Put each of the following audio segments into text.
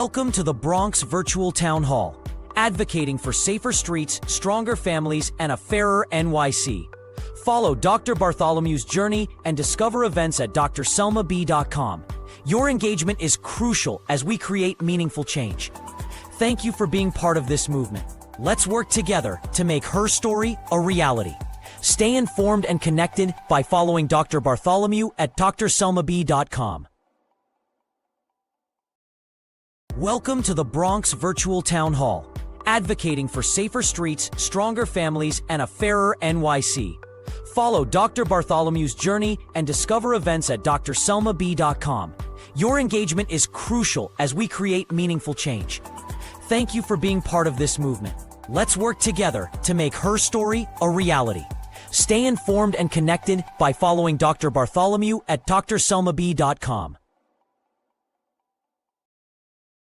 Welcome to the Bronx Virtual Town Hall, advocating for safer streets, stronger families, and a fairer NYC. Follow Dr. Bartholomew's journey and discover events at drselmab.com. Your engagement is crucial as we create meaningful change. Thank you for being part of this movement. Let's work together to make her story a reality. Stay informed and connected by following Dr. Bartholomew at drselmab.com. Welcome to the Bronx Virtual Town Hall, advocating for safer streets, stronger families, and a fairer NYC. Follow Dr. Bartholomew's journey and discover events at drselmab.com. Your engagement is crucial as we create meaningful change. Thank you for being part of this movement. Let's work together to make her story a reality. Stay informed and connected by following Dr. Bartholomew at drselmab.com.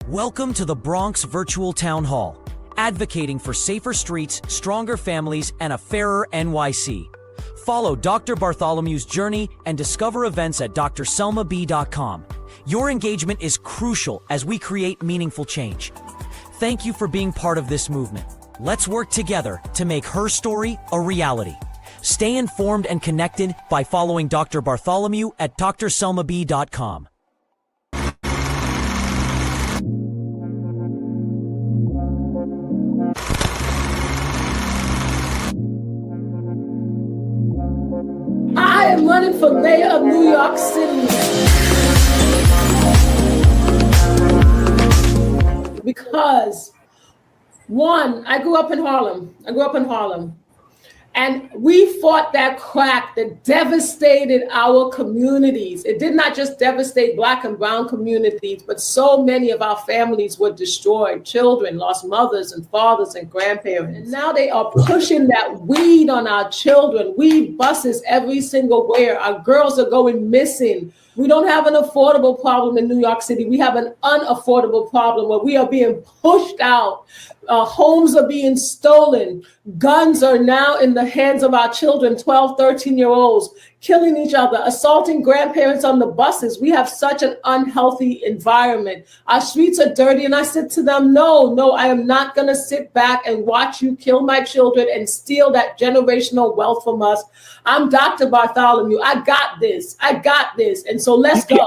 Welcome to the Bronx Virtual Town Hall, advocating for safer streets, stronger families, and a fairer NYC. Follow Dr. Bartholomew's journey and discover events at drselmab.com. Your engagement is crucial as we create meaningful change. Thank you for being part of this movement. Let's work together to make her story a reality. Stay informed and connected by following Dr. Bartholomew at drselmab.com. I am running for mayor of New York City because, one, I grew up in Harlem. And we fought that crack that devastated our communities. It did not just devastate Black and brown communities, but so many of our families were destroyed. Children lost mothers and fathers and grandparents. And now they are pushing that weed on our children. Weed buses every single where. Our girls are going missing. We don't have an affordable problem in New York City. We have an unaffordable problem where we are being pushed out. Homes are being stolen. Guns are now in the hands of our children, 12, 13-year-olds, killing each other, assaulting grandparents on the buses. We have such an unhealthy environment. Our streets are dirty. And I said to them, no, I am not going to sit back and watch you kill my children and steal that generational wealth from us. I'm Dr. Bartholomew. I got this. And so let's go.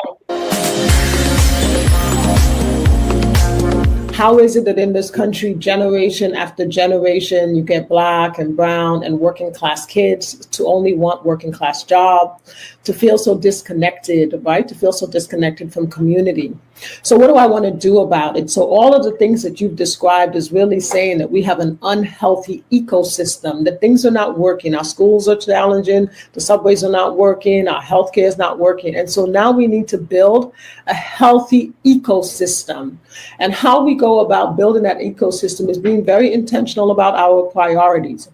How is it that in this country, generation after generation, you get Black and brown and working class kids to only want working class job, to feel so disconnected, right? To feel so disconnected from community. So what do I want to do about it? So all of the things that you've described is really saying that we have an unhealthy ecosystem, that things are not working. Our schools are challenging, the subways are not working, our healthcare is not working. And so now we need to build a healthy ecosystem. And how we go about building that ecosystem is being very intentional about our priorities,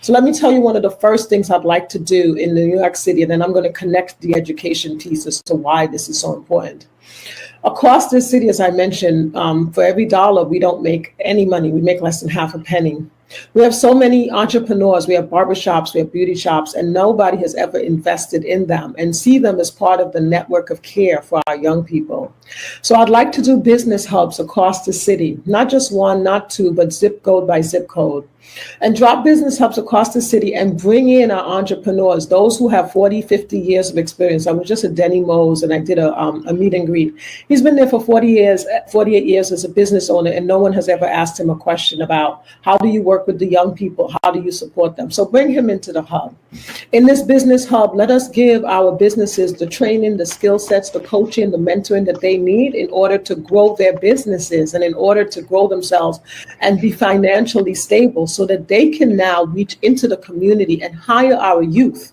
So let me tell you one of the first things I'd like to do in New York City, and then I'm going to connect the education piece as to why this is so important. Across this city, as I mentioned, for every dollar, we don't make any money. We make less than half a penny. We have so many entrepreneurs, we have barbershops, we have beauty shops, and nobody has ever invested in them and see them as part of the network of care for our young people. So I'd like to do business hubs across the city, not just one, not two, but zip code by zip code. And drop business hubs across the city and bring in our entrepreneurs, those who have 40, 50 years of experience. I was just at Denny Mo's and I did a meet and greet. He's been there for 48 years as a business owner, and no one has ever asked him a question about how do you work with the young people? How do you support them? So bring him into the hub. In this business hub, let us give our businesses the training, the skill sets, the coaching, the mentoring that they need in order to grow their businesses and in order to grow themselves and be financially stable, so that they can now reach into the community and hire our youth.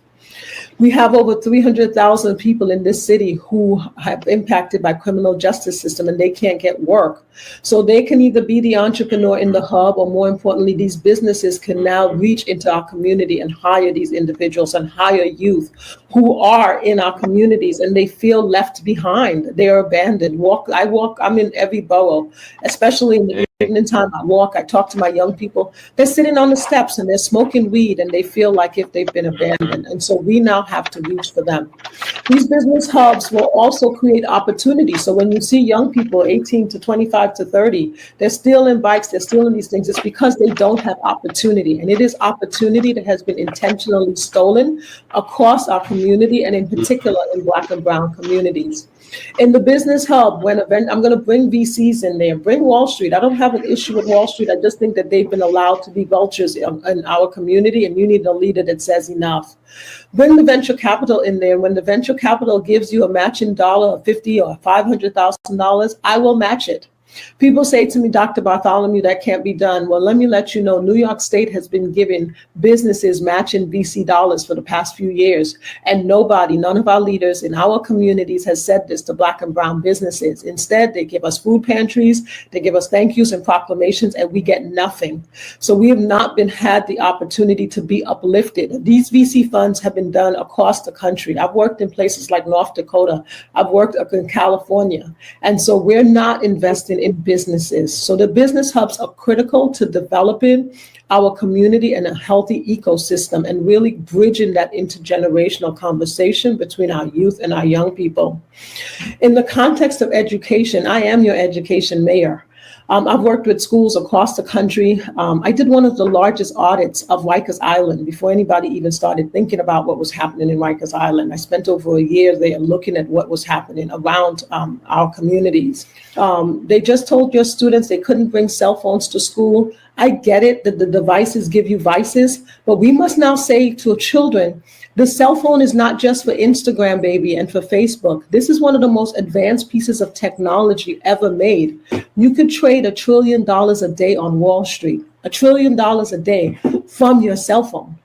We have over 300,000 people in this city who have impacted by criminal justice system and they can't get work. So they can either be the entrepreneur in the hub, or more importantly, these businesses can now reach into our community and hire these individuals and hire youth who are in our communities and they feel left behind. They are abandoned. I'm in every borough, especially in the evening time, I walk, I talk to my young people. They're sitting on the steps and they're smoking weed and they feel like if they've been abandoned. And so we now have to reach for them. These business hubs will also create opportunity. So when you see young people 18 to 25 to 30, they're stealing bikes, they're stealing these things. It's because they don't have opportunity. And it is opportunity that has been intentionally stolen across our community and in particular in Black and Brown communities. In the business hub, I'm going to bring VCs in there, bring Wall Street. I don't have an issue with Wall Street. I just think that they've been allowed to be vultures in our community, and you need a leader that says enough. Bring the venture capital in there. When the venture capital gives you a matching dollar of $50,000 or $500,000, I will match it. People say to me, Dr. Bartholomew, that can't be done. Well, let me let you know, New York State has been giving businesses matching VC dollars for the past few years. And none of our leaders in our communities has said this to Black and Brown businesses. Instead, they give us food pantries, they give us thank yous and proclamations, and we get nothing. So we have not had the opportunity to be uplifted. These VC funds have been done across the country. I've worked in places like North Dakota. I've worked up in California. And so we're not investing in businesses. So the business hubs are critical to developing our community and a healthy ecosystem and really bridging that intergenerational conversation between our youth and our young people. In the context of education, I am your education mayor. I've worked with schools across the country. I did one of the largest audits of Rikers Island before anybody even started thinking about what was happening in Rikers Island. I spent over a year there looking at what was happening around our communities. They just told your students they couldn't bring cell phones to school. I get it that the devices give you vices, but we must now say to children, the cell phone is not just for Instagram, baby, and for Facebook. This is one of the most advanced pieces of technology ever made. You could trade $1 trillion a day on Wall Street, $1 trillion a day from your cell phone,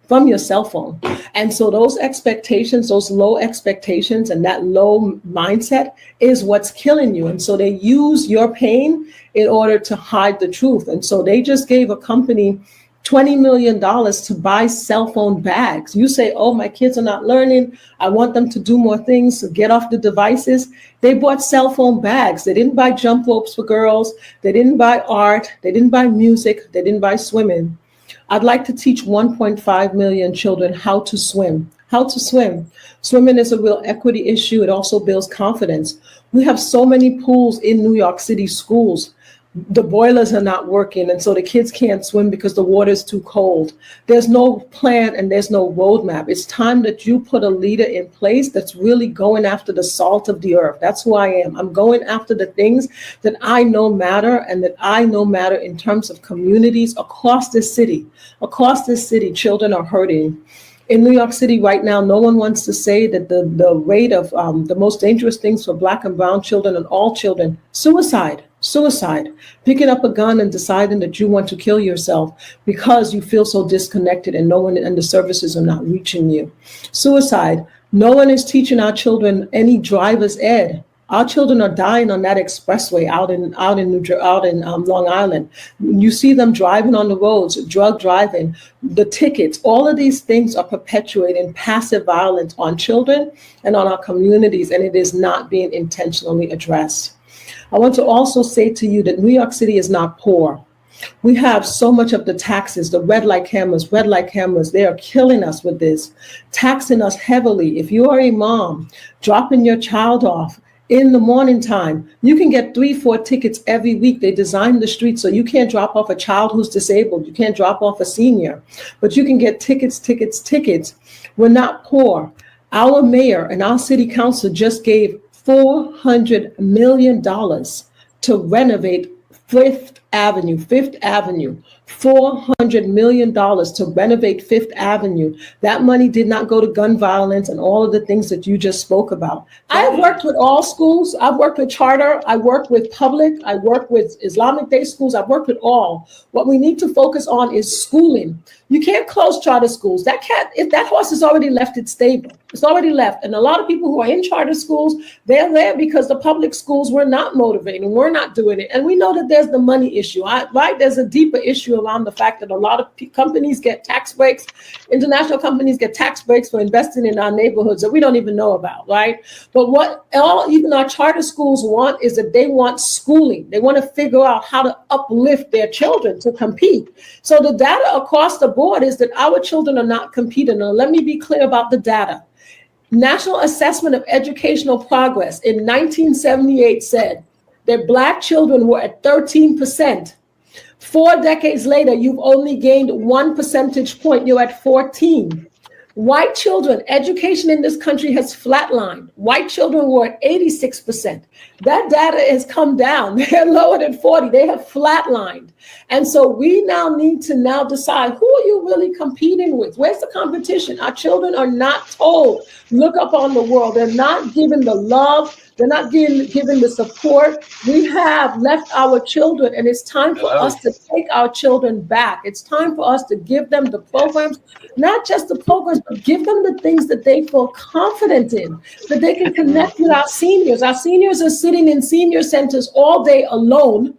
And so those expectations, those low expectations and that low mindset is what's killing you. And so they use your pain in order to hide the truth. And so they just gave a company $20 million to buy cell phone bags. You say, oh, my kids are not learning. I want them to do more things to get off the devices. They bought cell phone bags. They didn't buy jump ropes for girls. They didn't buy art. They didn't buy music. They didn't buy swimming. I'd like to teach 1.5 million children how to swim. Swimming is a real equity issue. It also builds confidence. We have so many pools in New York City schools. The boilers are not working, and so the kids can't swim because the water is too cold. There's no plan and there's no roadmap. It's time that you put a leader in place that's really going after the salt of the earth. That's who I am. I'm going after the things that I know matter and that I know matter in terms of communities across this city. Across this city, children are hurting. In New York City right now, no one wants to say that the rate of the most dangerous things for Black and Brown children and all children, suicide, picking up a gun and deciding that you want to kill yourself because you feel so disconnected and no one and the services are not reaching you. Suicide, no one is teaching our children any driver's ed. Our children are dying on that expressway out in Long Island. You see them driving on the roads, drug driving, the tickets. All of these things are perpetuating passive violence on children and on our communities, and it is not being intentionally addressed. I want to also say to you that New York City is not poor. We have so much of the taxes, the red light cameras, they are killing us with this, taxing us heavily. If you are a mom dropping your child off in the morning time, you can get 3-4 tickets every week. They designed the street so you can't drop off a child who's disabled. You can't drop off a senior, but you can get tickets. We're not poor. Our mayor and our city council just gave $400 million to renovate Fifth Avenue, $400 million to renovate Fifth Avenue. That money did not go to gun violence and all of the things that you just spoke about. I've worked with all schools. I've worked with charter. I work with public. I work with Islamic day schools. I've worked with all. What we need to focus on is schooling. You can't close charter schools. If that horse has already left its stable, it's already left. And a lot of people who are in charter schools, they're there because the public schools were not motivating. We're not doing it. And we know that there's the money money issue, right? There's a deeper issue around the fact that a lot of companies get tax breaks. International companies get tax breaks for investing in our neighborhoods that we don't even know about, right? But what even our charter schools want is that they want schooling. They want to figure out how to uplift their children to compete. So the data across the board is that our children are not competing. Now, let me be clear about the data. National Assessment of Educational Progress in 1978 said that Black children were at 13%. 4 decades later, you've only gained 1 percentage point. You're at 14. White children, education in this country has flatlined. White children were at 86%. That data has come down. They're lower than 40. They have flatlined. And so we now need to now decide, who are you really competing with? Where's the competition? Our children are not told, look up on the world. They're not given the love. They're not given the support. We have left our children, and it's time for us to take our children back. It's time for us to give them the programs, not just the programs, but give them the things that they feel confident in, that they can connect with our seniors. Our seniors are sitting in senior centers all day alone.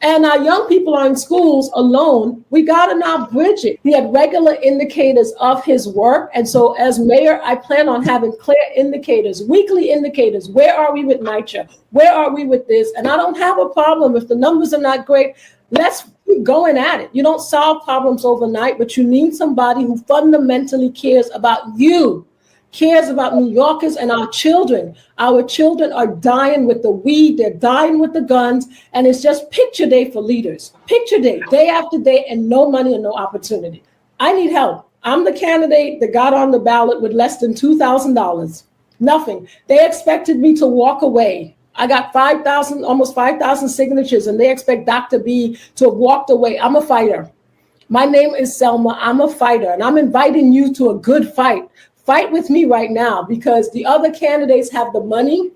And our young people are in schools alone. We got to now bridge it. He had regular indicators of his work. And so as mayor, I plan on having clear indicators, weekly indicators. Where are we with NYCHA? Where are we with this? And I don't have a problem if the numbers are not great. Let's keep going at it. You don't solve problems overnight, but you need somebody who fundamentally cares about you, cares about New Yorkers and our children. Our children are dying with the weed, they're dying with the guns, and it's just picture day for leaders. Picture day after day, and no money and no opportunity. I need help. I'm the candidate that got on the ballot with less than $2,000. Nothing. They expected me to walk away. I got 5,000, almost 5,000 signatures, and they expect Dr. B to have walked away. I'm a fighter. My name is Selma. I'm a fighter, and I'm inviting you to a good fight. Fight with me right now, because the other candidates have the money.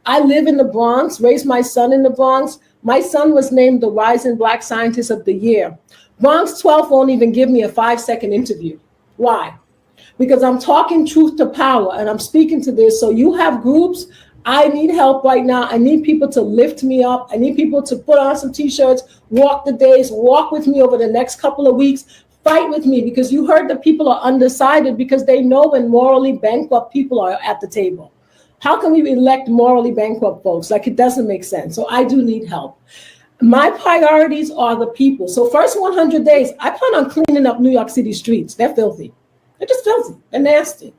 I live in the Bronx, raised my son in the Bronx. My son was named the Rising Black Scientist of the Year. Bronx 12 won't even give me a 5-second interview. Why? Because I'm talking truth to power, and I'm speaking to this. So you have groups. I need help right now. I need people to lift me up. I need people to put on some t-shirts, walk the days, walk with me over the next couple of weeks. Fight with me, because you heard that people are undecided because they know when morally bankrupt people are at the table. How can we elect morally bankrupt folks? Like, it doesn't make sense. So I do need help. My priorities are the people. So first 100 days, I plan on cleaning up New York City streets. They're filthy. They're just filthy. They're nasty.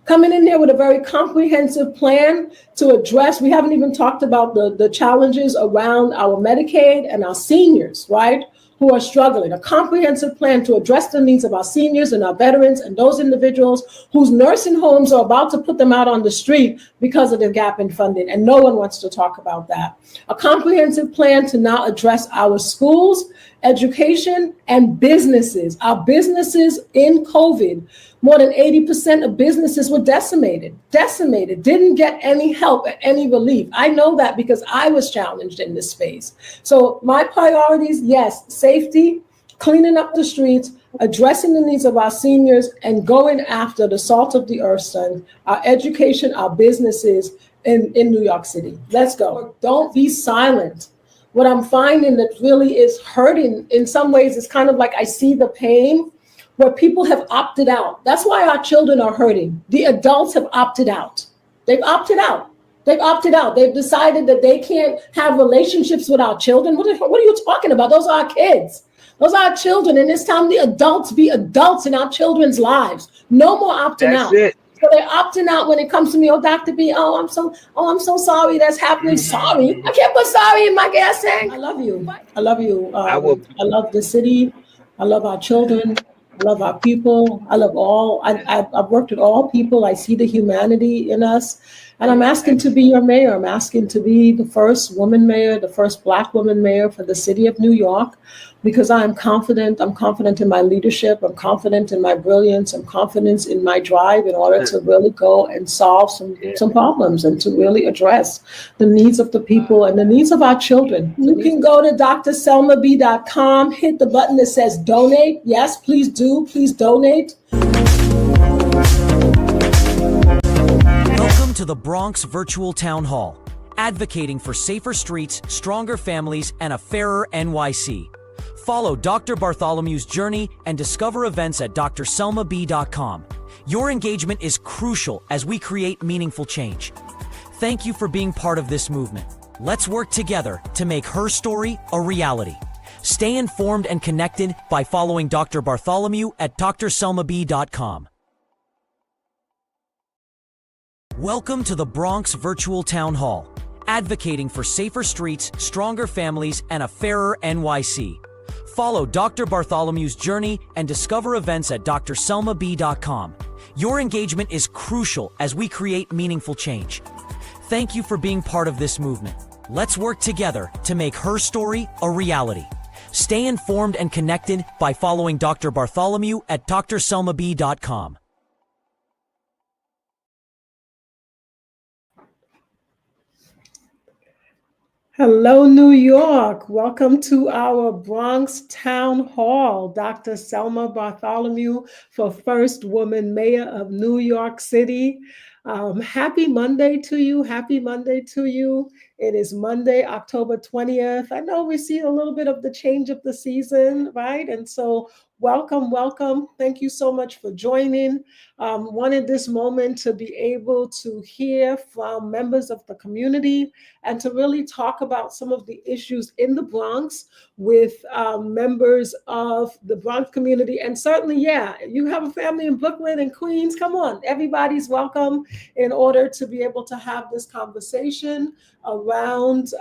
Coming in there with a very comprehensive plan to address, we haven't even talked about the challenges around our Medicaid and our seniors, right? Who are struggling, a comprehensive plan to address the needs of our seniors and our veterans and those individuals whose nursing homes are about to put them out on the street because of the gap in funding. And no one wants to talk about that. A comprehensive plan to now address our schools, education, and businesses. Our businesses in COVID, more than 80% of businesses were decimated, didn't get any help, any relief. I know that because I was challenged in this space. So my priorities, yes, safety, cleaning up the streets, addressing the needs of our seniors, and going after the salt of the earth, son, our education, our businesses in New York City. Let's go. Don't be silent. What I'm finding that really is hurting in some ways is kind of like I see the pain where people have opted out. That's why our children are hurting. The adults have opted out. They've opted out. They've opted out. They've decided that they can't have relationships with our children. What are you talking about? Those are our kids. Those are our children. And it's time the adults be adults in our children's lives. No more opting out. That's it. So they're opting out when it comes to me. Oh, Dr. B, I'm so sorry that's happening. Sorry. I can't put sorry in my gas tank. I love you. I love you. I love the city. I love our children. I love our people. I love all. I've worked with all people. I see the humanity in us. And I'm asking to be your mayor. I'm asking to be the first woman mayor, the first Black woman mayor for the city of New York, because I'm confident. I'm confident in my leadership. I'm confident in my brilliance. I'm confident in my drive in order to really go and solve some problems and to really address the needs of the people and the needs of our children. You can go to drselmab.com, hit the button that says donate. Yes, please do. Please donate. Welcome to the Bronx Virtual Town Hall, advocating for safer streets, stronger families, and a fairer NYC. Follow Dr. Bartholomew's journey and discover events at drselmab.com. Your engagement is crucial as we create meaningful change. Thank you for being part of this movement. Let's work together to make her story a reality. Stay informed and connected by following Dr. Bartholomew at drselmab.com. Welcome to the Bronx Virtual Town Hall, advocating for safer streets, stronger families, and a fairer NYC. Follow Dr. Bartholomew's journey and discover events at drselmab.com. Your engagement is crucial as we create meaningful change. Thank you for being part of this movement. Let's work together to make her story a reality. Stay informed and connected by following Dr. Bartholomew at drselmab.com. Hello, New York. Welcome to our Bronx Town Hall. Dr. Selma Bartholomew for First Woman Mayor of New York City. Happy Monday to you. Happy Monday to you. It is Monday, October 20th. I know we see a little bit of the change of the season, right? And so welcome, welcome. Thank you so much for joining. Wanted this moment to be able to hear from members of the community and to really talk about some of the issues in the Bronx with members of the Bronx community. And certainly, yeah, you have a family in Brooklyn and Queens. Come on, everybody's welcome in order to be able to have this conversation around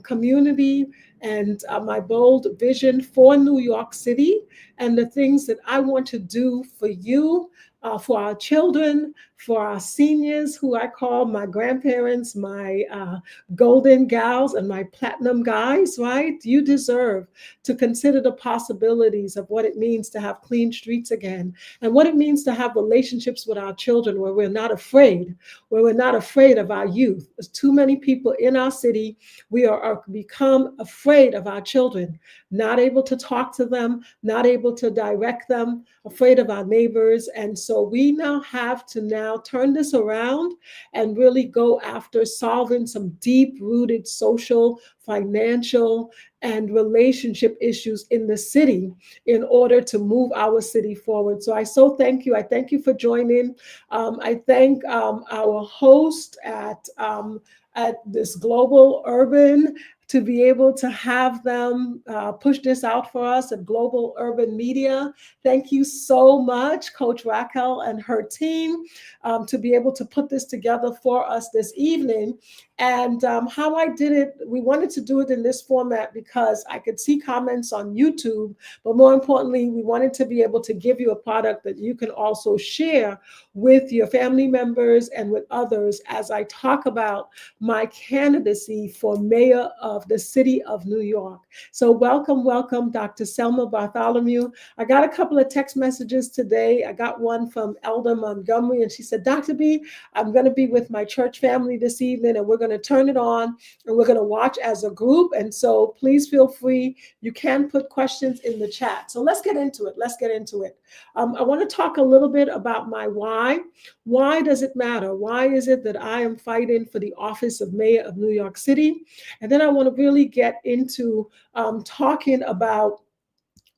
community and my bold vision for New York City and the things that I want to do for you, for our children, for our seniors, who I call my grandparents, my golden gals and my platinum guys, right? You deserve to consider the possibilities of what it means to have clean streets again and what it means to have relationships with our children where we're not afraid, of our youth. There's too many people in our city. We are become afraid of our children, not able to talk to them, not able to direct them, afraid of our neighbors. And so we now have to turn this around and really go after solving some deep-rooted social, financial, and relationship issues in the city in order to move our city forward. So I so thank you. I thank you for joining. I thank our host at this Global Urban to be able to have them push this out for us at Global Urban Media. Thank you so much, Coach Raquel and her team, to be able to put this together for us this evening. And how I did it, we wanted to do it in this format because I could see comments on YouTube, but more importantly, we wanted to be able to give you a product that you can also share with your family members and with others as I talk about my candidacy for mayor of the city of New York. So welcome, welcome, Dr. Selma Bartholomew. I got a couple of text messages today. I got one from Elder Montgomery, and she said, Dr. B, I'm going to be with my church family this evening, and we're going to turn it on, and we're going to watch as a group. And so please feel free. You can put questions in the chat. So let's get into it. I want to talk a little bit about my why. Why does it matter? Why is it that I am fighting for the office of mayor of New York City? And then I want to really get into talking about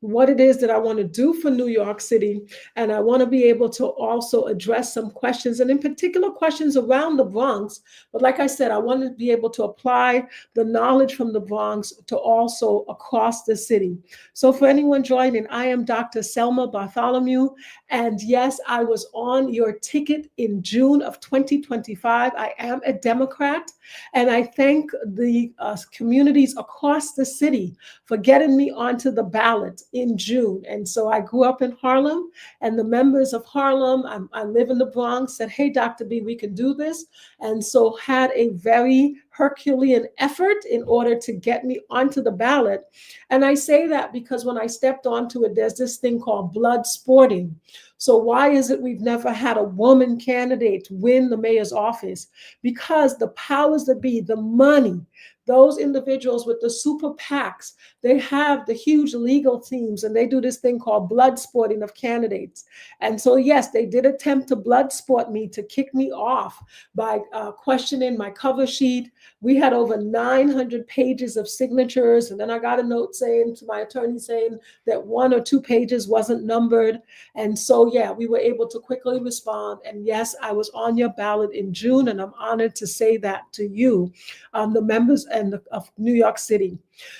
what it is that I want to do for New York City. And I want to be able to also address some questions, and in particular questions around the Bronx. But like I said, I want to be able to apply the knowledge from the Bronx to also across the city. So for anyone joining, I am Dr. Selma Bartholomew. And yes, I was on your ticket in June of 2025. I am a Democrat. And I thank the communities across the city for getting me onto the ballot in June. And so I grew up in Harlem, and the members of Harlem, I live in the Bronx, said, hey, Dr. B, we can do this. And so had a very Herculean effort in order to get me onto the ballot. And I say that because when I stepped onto it, there's this thing called blood sporting. So why is it we've never had a woman candidate win the mayor's office? Because the powers that be, the money, those individuals with the super PACs, they have the huge legal teams, and they do this thing called blood sporting of candidates. And so, yes, they did attempt to blood sport me, to kick me off by questioning my cover sheet. We had over 900 pages of signatures. And then I got a note saying to my attorney saying that 1 or 2 pages wasn't numbered. And so, yeah, we were able to quickly respond. And yes, I was on your ballot in June, and I'm honored to say that to you, the members of New York City.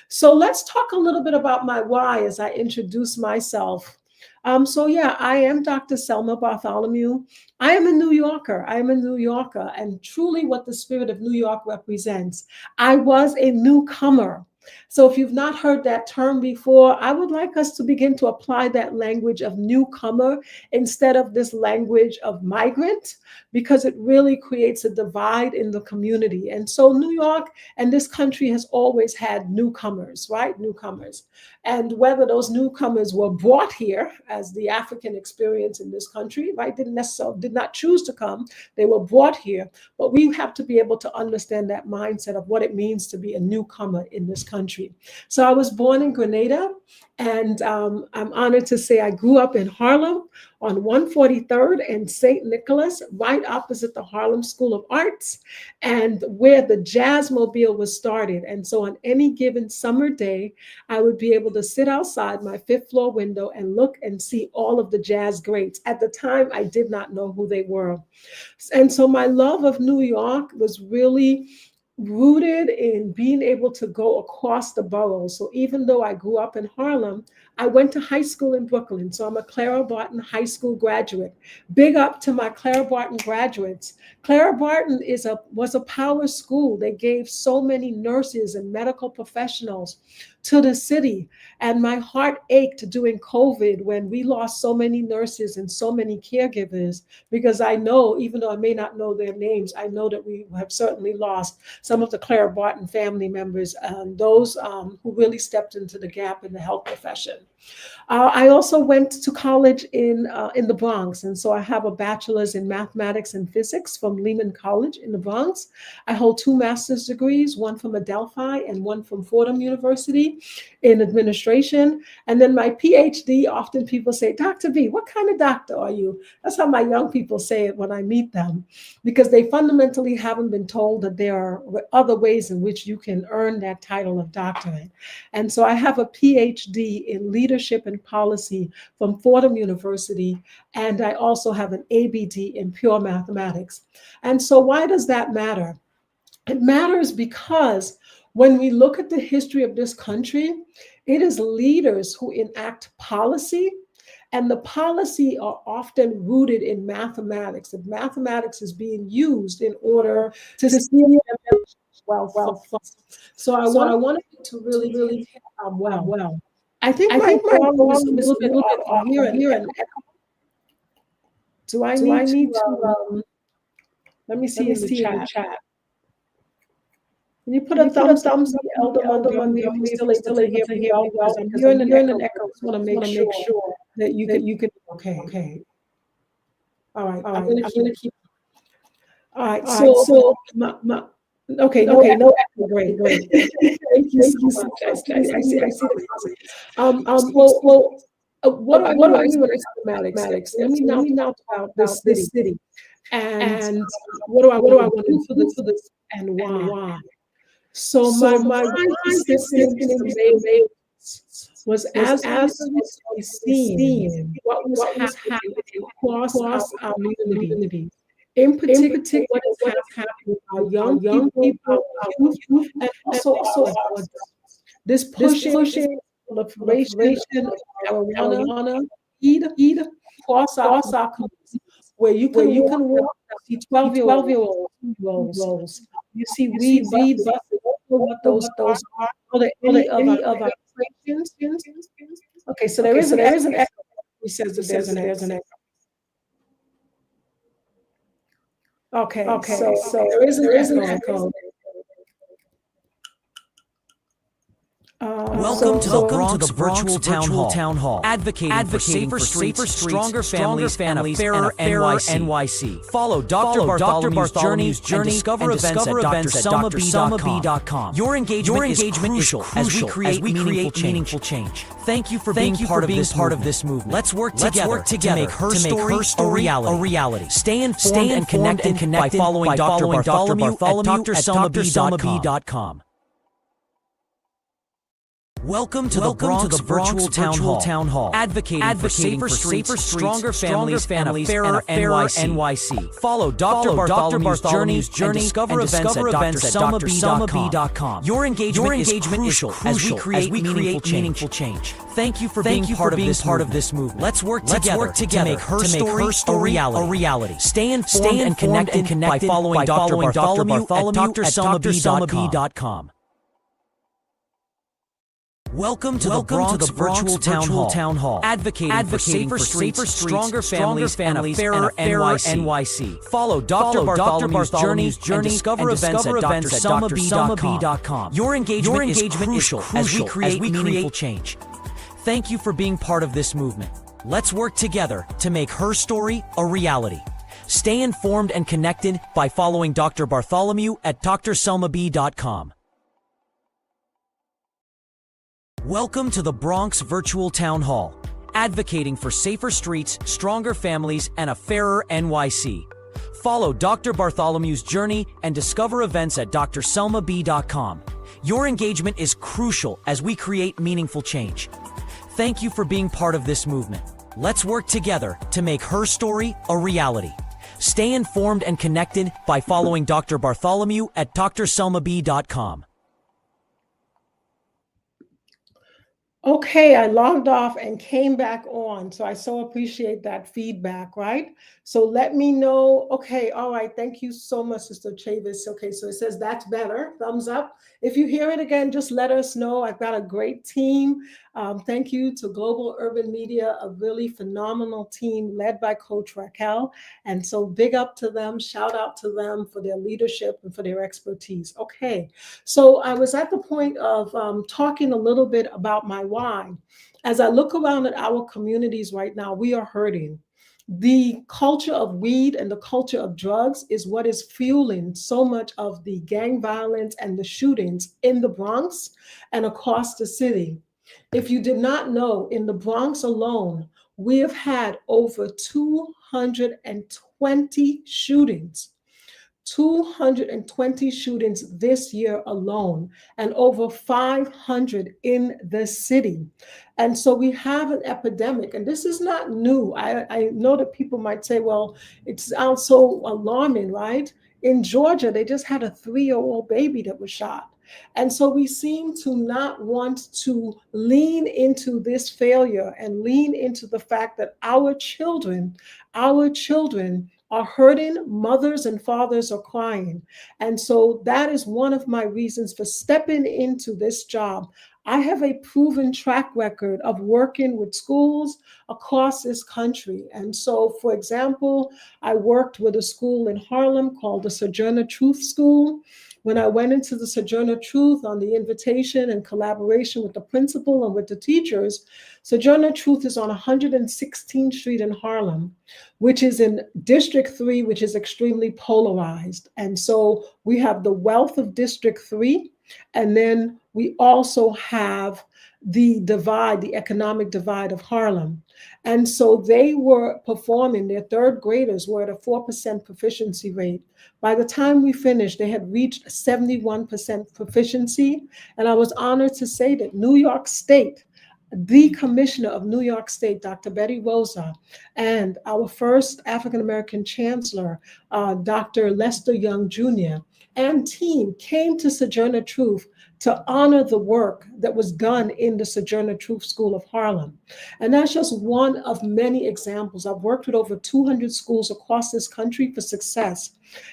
So let's talk a little bit about my why as I introduce myself. So yeah, I am Dr. Selma Bartholomew. I am a New Yorker. I am a New Yorker, and truly what the spirit of New York represents. I was a newcomer. So if you've not heard that term before, I would like us to begin to apply that language of newcomer instead of this language of migrant, because it really creates a divide in the community. And so New York and this country has always had newcomers, right? Newcomers. And whether those newcomers were brought here as the African experience in this country, right, did not choose to come, they were brought here. But we have to be able to understand that mindset of what it means to be a newcomer in this country. So I was born in Grenada, and I'm honored to say I grew up in Harlem on 143rd and St. Nicholas, right opposite the Harlem School of Arts, and where the Jazzmobile was started. And so on any given summer day, I would be able to sit outside my 5th floor window and look and see all of the jazz greats. At the time, I did not know who they were. And so my love of New York was really rooted in being able to go across the boroughs. So even though I grew up in Harlem, I went to high school in Brooklyn. So I'm a Clara Barton High School graduate. Big up to my Clara Barton graduates. Clara Barton was a power school. They gave so many nurses and medical professionals to the city. And my heart ached during COVID when we lost so many nurses and so many caregivers, because I know, even though I may not know their names, I know that we have certainly lost some of the Clara Barton family members, those who really stepped into the gap in the health profession. I also went to college in the Bronx, and so I have a bachelor's in mathematics and physics from Lehman College in the Bronx. I hold 2 master's degrees, one from Adelphi and one from Fordham University in administration. And then my PhD, often people say, Dr. B, what kind of doctor are you? That's how my young people say it when I meet them, because they fundamentally haven't been told that there are other ways in which you can earn that title of doctorate. And so I have a PhD in leadership and policy from Fordham University, and I also have an ABD in pure mathematics. And so why does that matter? It matters because when we look at the history of this country, it is leaders who enact policy, and the policy are often rooted in mathematics. And mathematics is being used in order to see well. So I wanted to really well. I think my phone is a little bit off here and do I need to let me see in the chat. Can you put a thumbs up, Elder Montgomery, if you're still able to hear me well? I'm hearing an echo. I just want to make sure that you can. Okay. All right. I'm going to keep. All right. So okay. No echo. Great. Thank you so much. I see the comment. What are you in mathematics? Let me now talk about this city and what do I want to do for this and why. So my persistence was as we seen what was happening across our community. In particular, what is happening our young people, our youth, and also our this pushing proliferation of marijuana, weed across our community, where you can walk, see 12-year-olds. You see weed buses. What those are? Are there any of our questions? Okay, so there is an echo. He says that there's an echo. Okay, so there is an echo. Welcome to the Bronx Virtual Town Hall. Advocating for safer streets, stronger families, and a fairer NYC. Follow Dr. Bartholomew's journey and discover events at drselmab.com. Your engagement is crucial as we create meaningful change. Thank you for being part of this movement. Let's work together to make her story a reality. Stay informed and connected by following Dr. Bartholomew at drselmab.com. Welcome to the Bronx Virtual Town Hall. Advocating for safer streets, stronger families, and a fairer NYC. Follow Dr. Bartholomew's journey and discover events at drselmab.com. Your engagement is crucial as we create meaningful change. Thank you for being part of this movement. Let's work together to make her story a reality. Stay informed and connected by following Dr. Bartholomew at drselmab.com. Welcome to the Bronx Virtual Town Hall. Advocating for safer streets, stronger families, and a fairer NYC. Follow Dr. Bartholomew's journey and discover events at drselmab.com. Your engagement is crucial as we create meaningful change. Thank you for being part of this movement. Let's work together to make her story a reality. Stay informed and connected by following Dr. Bartholomew at drselmab.com. Welcome to the Bronx Virtual Town Hall. Advocating for safer streets, stronger families, and a fairer NYC. Follow Dr. Bartholomew's journey and discover events at drselmab.com. Your engagement is crucial as we create meaningful change. Thank you for being part of this movement. Let's work together to make her story a reality. Stay informed and connected by following Dr. Bartholomew at drselmab.com. Okay, I logged off and came back on. So I so appreciate that feedback, right? So let me know. Okay, all right. Thank you so much, Sister Chavis. Okay, so it says that's better. Thumbs up. If you hear it again, just let us know. I've got a great team. Thank you to Global Urban Media, a really phenomenal team led by Coach Raquel. And so big up to them. Shout out to them for their leadership and for their expertise. Okay, so I was at the point of talking a little bit about my why. As I look around at our communities right now, we are hurting. The culture of weed and the culture of drugs is what is fueling so much of the gang violence and the shootings in the Bronx and across the city. If you did not know, in the Bronx alone, we have had over 220 shootings. 220 shootings this year alone, and over 500 in the city. And so we have an epidemic, and this is not new. I know that people might say, well, it sounds so alarming, right? In Georgia, they just had a 3-year-old baby that was shot. And so we seem to not want to lean into this failure and lean into the fact that our children are hurting, mothers and fathers are crying. And so that is one of my reasons for stepping into this job. I have a proven track record of working with schools across this country. And so, for example, I worked with a school in Harlem called the Sojourner Truth School. When I went into the Sojourner Truth on the invitation and collaboration with the principal and with the teachers, Sojourner Truth is on 116th Street in Harlem, which is in District 3, which is extremely polarized. And so we have the wealth of District 3, and then we also have the divide, the economic divide of Harlem. And so they were performing, their third graders were at a 4% proficiency rate. By the time we finished, they had reached 71% proficiency. And I was honored to say that New York State, the commissioner of New York State, Dr. Betty Rosa, and our first African-American chancellor, Dr. Lester Young Jr., and team came to Sojourner Truth to honor the work that was done in the Sojourner Truth School of Harlem. And that's just one of many examples. I've worked with over 200 schools across this country for success.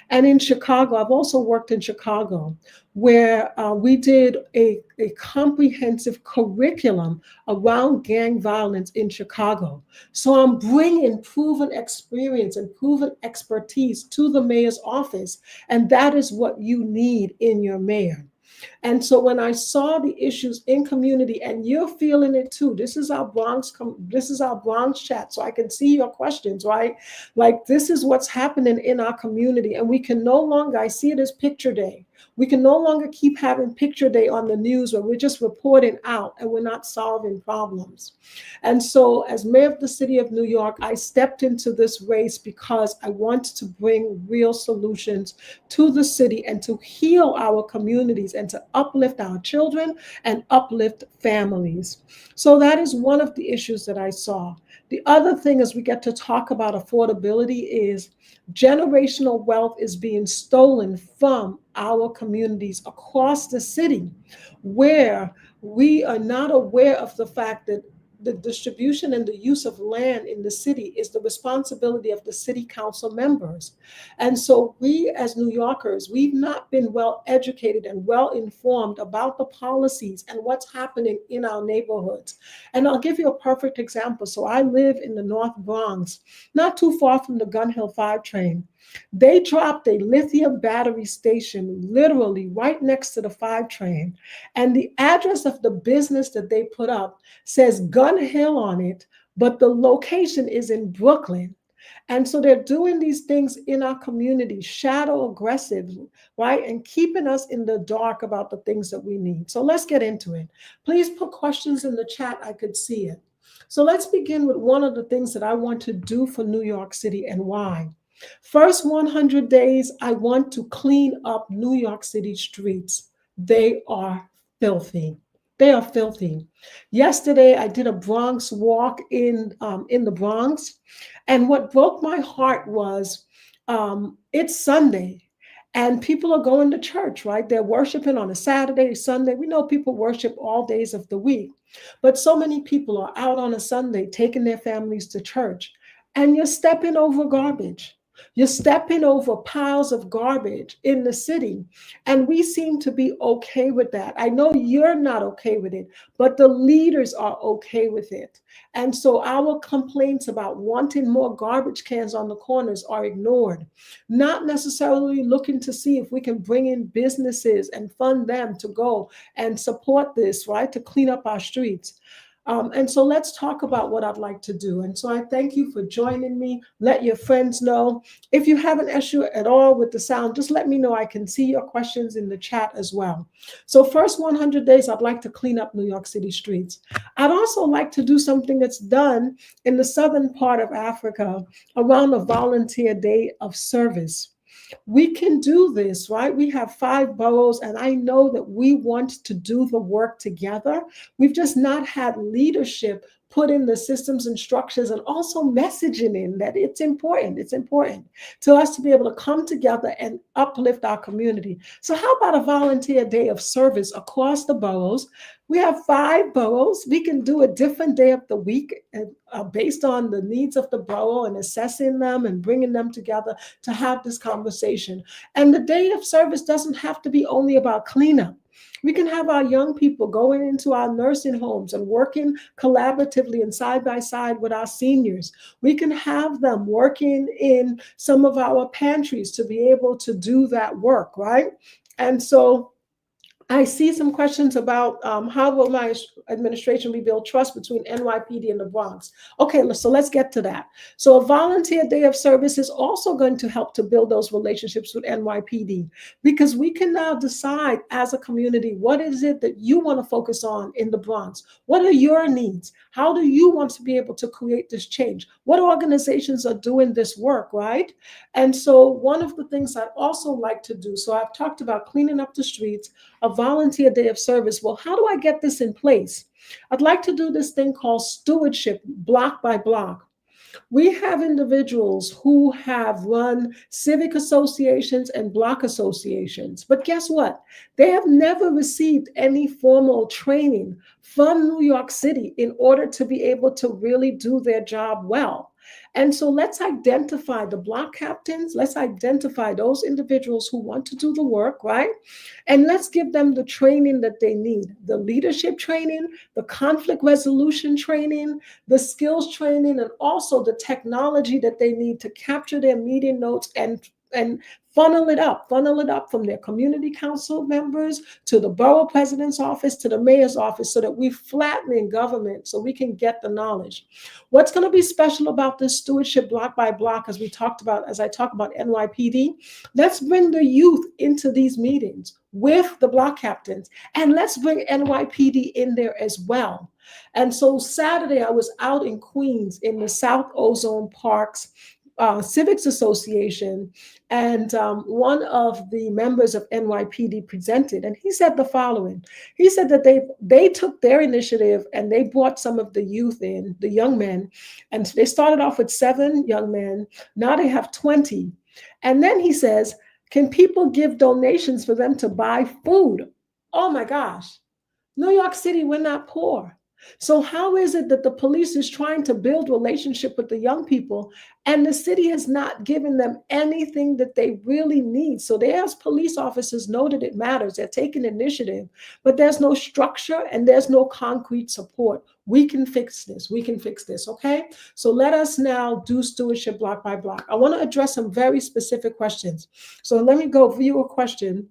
And in Chicago, I've also worked in Chicago, where we did a comprehensive curriculum around gang violence in Chicago. So I'm bringing proven experience and proven expertise to the mayor's office, and that is what you need in your mayor. And so when I saw the issues in community, and you're feeling it too, this is our Bronx chat, so I can see your questions, right? Like, this is what's happening in our community, and we can no longer, I see it as picture day. We can no longer keep having picture day on the news where we're just reporting out and we're not solving problems. And so, as mayor of the city of New York, I stepped into this race because I wanted to bring real solutions to the city and to heal our communities and to uplift our children and uplift families. So, that is one of the issues that I saw. The other thing as we get to talk about affordability is generational wealth is being stolen from our communities across the city, where we are not aware of the fact that the distribution and the use of land in the city is the responsibility of the city council members. And so we as New Yorkers, we've not been well educated and well informed about the policies and what's happening in our neighborhoods. And I'll give you a perfect example. So I live in the North Bronx, not too far from the Gun Hill 5 train. They dropped a lithium battery station literally right next to the 5 train. And the address of the business that they put up says Gun Hill on it, but the location is in Brooklyn. And so they're doing these things in our community, shadow aggressive, right? And keeping us in the dark about the things that we need. So let's get into it. Please put questions in the chat. I could see it. So let's begin with one of the things that I want to do for New York City and why. First 100 days, I want to clean up New York City streets. They are filthy. They are filthy. Yesterday, I did a Bronx walk in the Bronx. And what broke my heart was it's Sunday and people are going to church, right? They're worshiping on a Saturday, Sunday. We know people worship all days of the week, but so many people are out on a Sunday taking their families to church, and you're stepping over garbage. You're stepping over piles of garbage in the city. And we seem to be okay with that. I know you're not okay with it, but the leaders are okay with it. And so our complaints about wanting more garbage cans on the corners are ignored, not necessarily looking to see if we can bring in businesses and fund them to go and support this, right, to clean up our streets. And so let's talk about what I'd like to do. And so I thank you for joining me. Let your friends know. If you have an issue at all with the sound, just let me know. I can see your questions in the chat as well. So first 100 days, I'd like to clean up New York City streets. I'd also like to do something that's done in the southern part of Africa around a volunteer day of service. We can do this, right? We have 5 boroughs, and I know that we want to do the work together. We've just not had leadership put in the systems and structures and also messaging in that it's important. It's important to us to be able to come together and uplift our community. So how about a volunteer day of service across the boroughs? We have 5 boroughs. We can do a different day of the week based on the needs of the borough and assessing them and bringing them together to have this conversation. And the day of service doesn't have to be only about cleanup. We can have our young people going into our nursing homes and working collaboratively and side by side with our seniors. We can have them working in some of our pantries to be able to do that work, right? And so I see some questions about how will my administration rebuild trust between NYPD and the Bronx? Okay, so let's get to that. So a volunteer day of service is also going to help to build those relationships with NYPD, because we can now decide as a community, what is it that you want to focus on in the Bronx? What are your needs? How do you want to be able to create this change? What organizations are doing this work, right? And so one of the things I'd also like to do, so I've talked about cleaning up the streets, a volunteer day of service. Well, how do I get this in place? I'd like to do this thing called stewardship, block by block. We have individuals who have run civic associations and block associations, but guess what? They have never received any formal training from New York City in order to be able to really do their job well. And so let's identify the block captains. Let's identify those individuals who want to do the work, right? And let's give them the training that they need, the leadership training, the conflict resolution training, the skills training, and also the technology that they need to capture their meeting notes and and funnel it up from their community council members to the borough president's office to the mayor's office so that we flatten in government so we can get the knowledge. What's going to be special about this stewardship block by block, as I talk about NYPD, let's bring the youth into these meetings with the block captains, and let's bring NYPD in there as well. And so Saturday, I was out in Queens in the South Ozone Parks Civics Association, and one of the members of NYPD presented, and he said the following. He said that they took their initiative and they brought some of the youth in, the young men, and they started off with 7 young men. Now they have 20. And then he says, can people give donations for them to buy food? Oh my gosh, New York City, we're not poor. So how is it that the police is trying to build relationship with the young people and the city has not given them anything that they really need? So they, as police officers, know that it matters. They're taking initiative, but there's no structure and there's no concrete support. We can fix this. We can fix this. Okay. So let us now do stewardship block by block. I want to address some very specific questions. So let me go view a question.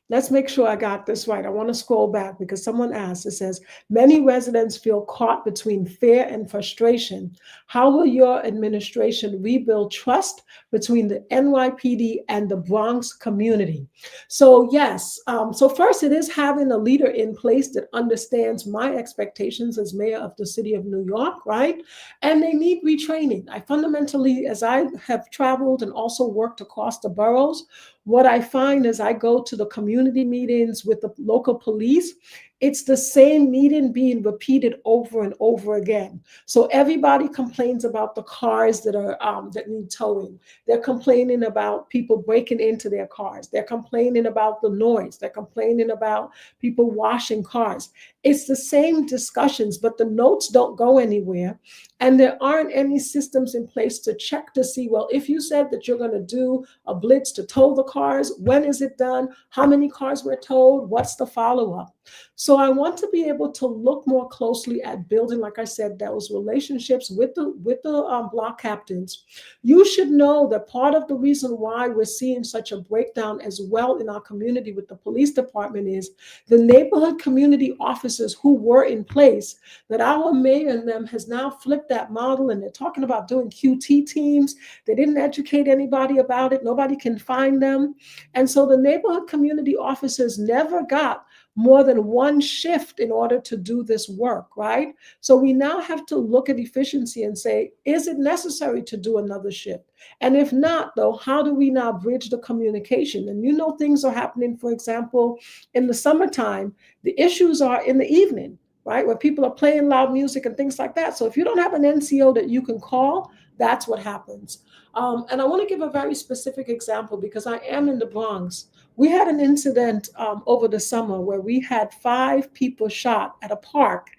Let's make sure I got this right. I want to scroll back because someone asked, it says, many residents feel caught between fear and frustration. How will your administration rebuild trust between the NYPD and the Bronx community? So yes, so first it is having a leader in place that understands my expectations as mayor of the city of New York, right? And they need retraining. I fundamentally, as I have traveled and also worked across the boroughs, what I find is I go to the community meetings with the local police. It's the same meeting being repeated over and over again. So everybody complains about the cars that are that need towing. They're complaining about people breaking into their cars. They're complaining about the noise. They're complaining about people washing cars. It's the same discussions, but the notes don't go anywhere. And there aren't any systems in place to check to see, well, if you said that you're going to do a blitz to tow the cars, when is it done? How many cars were towed? What's the follow-up? So I want to be able to look more closely at building, like I said, those relationships with the block captains. You should know that part of the reason why we're seeing such a breakdown as well in our community with the police department is the neighborhood community officers who were in place, that our mayor and them has now flipped that model, and they're talking about doing QT teams. They didn't educate anybody about it. Nobody can find them. And so the neighborhood community officers never got more than one shift in order to do this work, right? So we now have to look at efficiency and say, is it necessary to do another shift? And if not, though, how do we now bridge the communication? And you know, things are happening, for example, in the summertime, the issues are in the evening, right? Where people are playing loud music and things like that. So if you don't have an NCO that you can call, that's what happens. And I want to give a very specific example because I am in the Bronx. We had an incident over the summer where we had 5 people shot at a park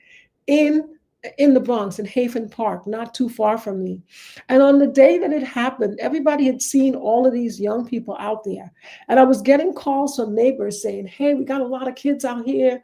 in the Bronx, in Hafen Park, not too far from me. And on the day that it happened, everybody had seen all of these young people out there. And I was getting calls from neighbors saying, hey, we got a lot of kids out here.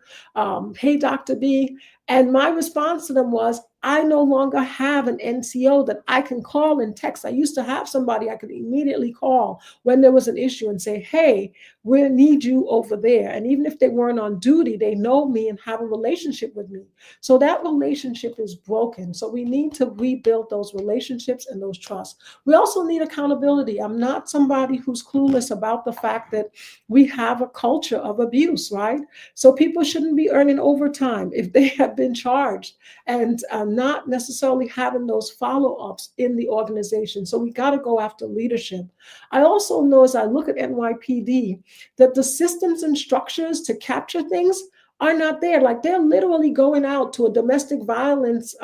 Hey, Dr. B. And my response to them was, I no longer have an NCO that I can call and text. I used to have somebody I could immediately call when there was an issue and say, hey, we need you over there. And even if they weren't on duty, they know me and have a relationship with me. So that relationship is broken. So we need to rebuild those relationships and those trusts. We also need accountability. I'm not somebody who's clueless about the fact that we have a culture of abuse, right? So people shouldn't be earning overtime if they have been charged and not necessarily having those follow-ups in the organization. So we got to go after leadership. I also know, as I look at NYPD, that the systems and structures to capture things are not there. Like, they're literally going out to a domestic violence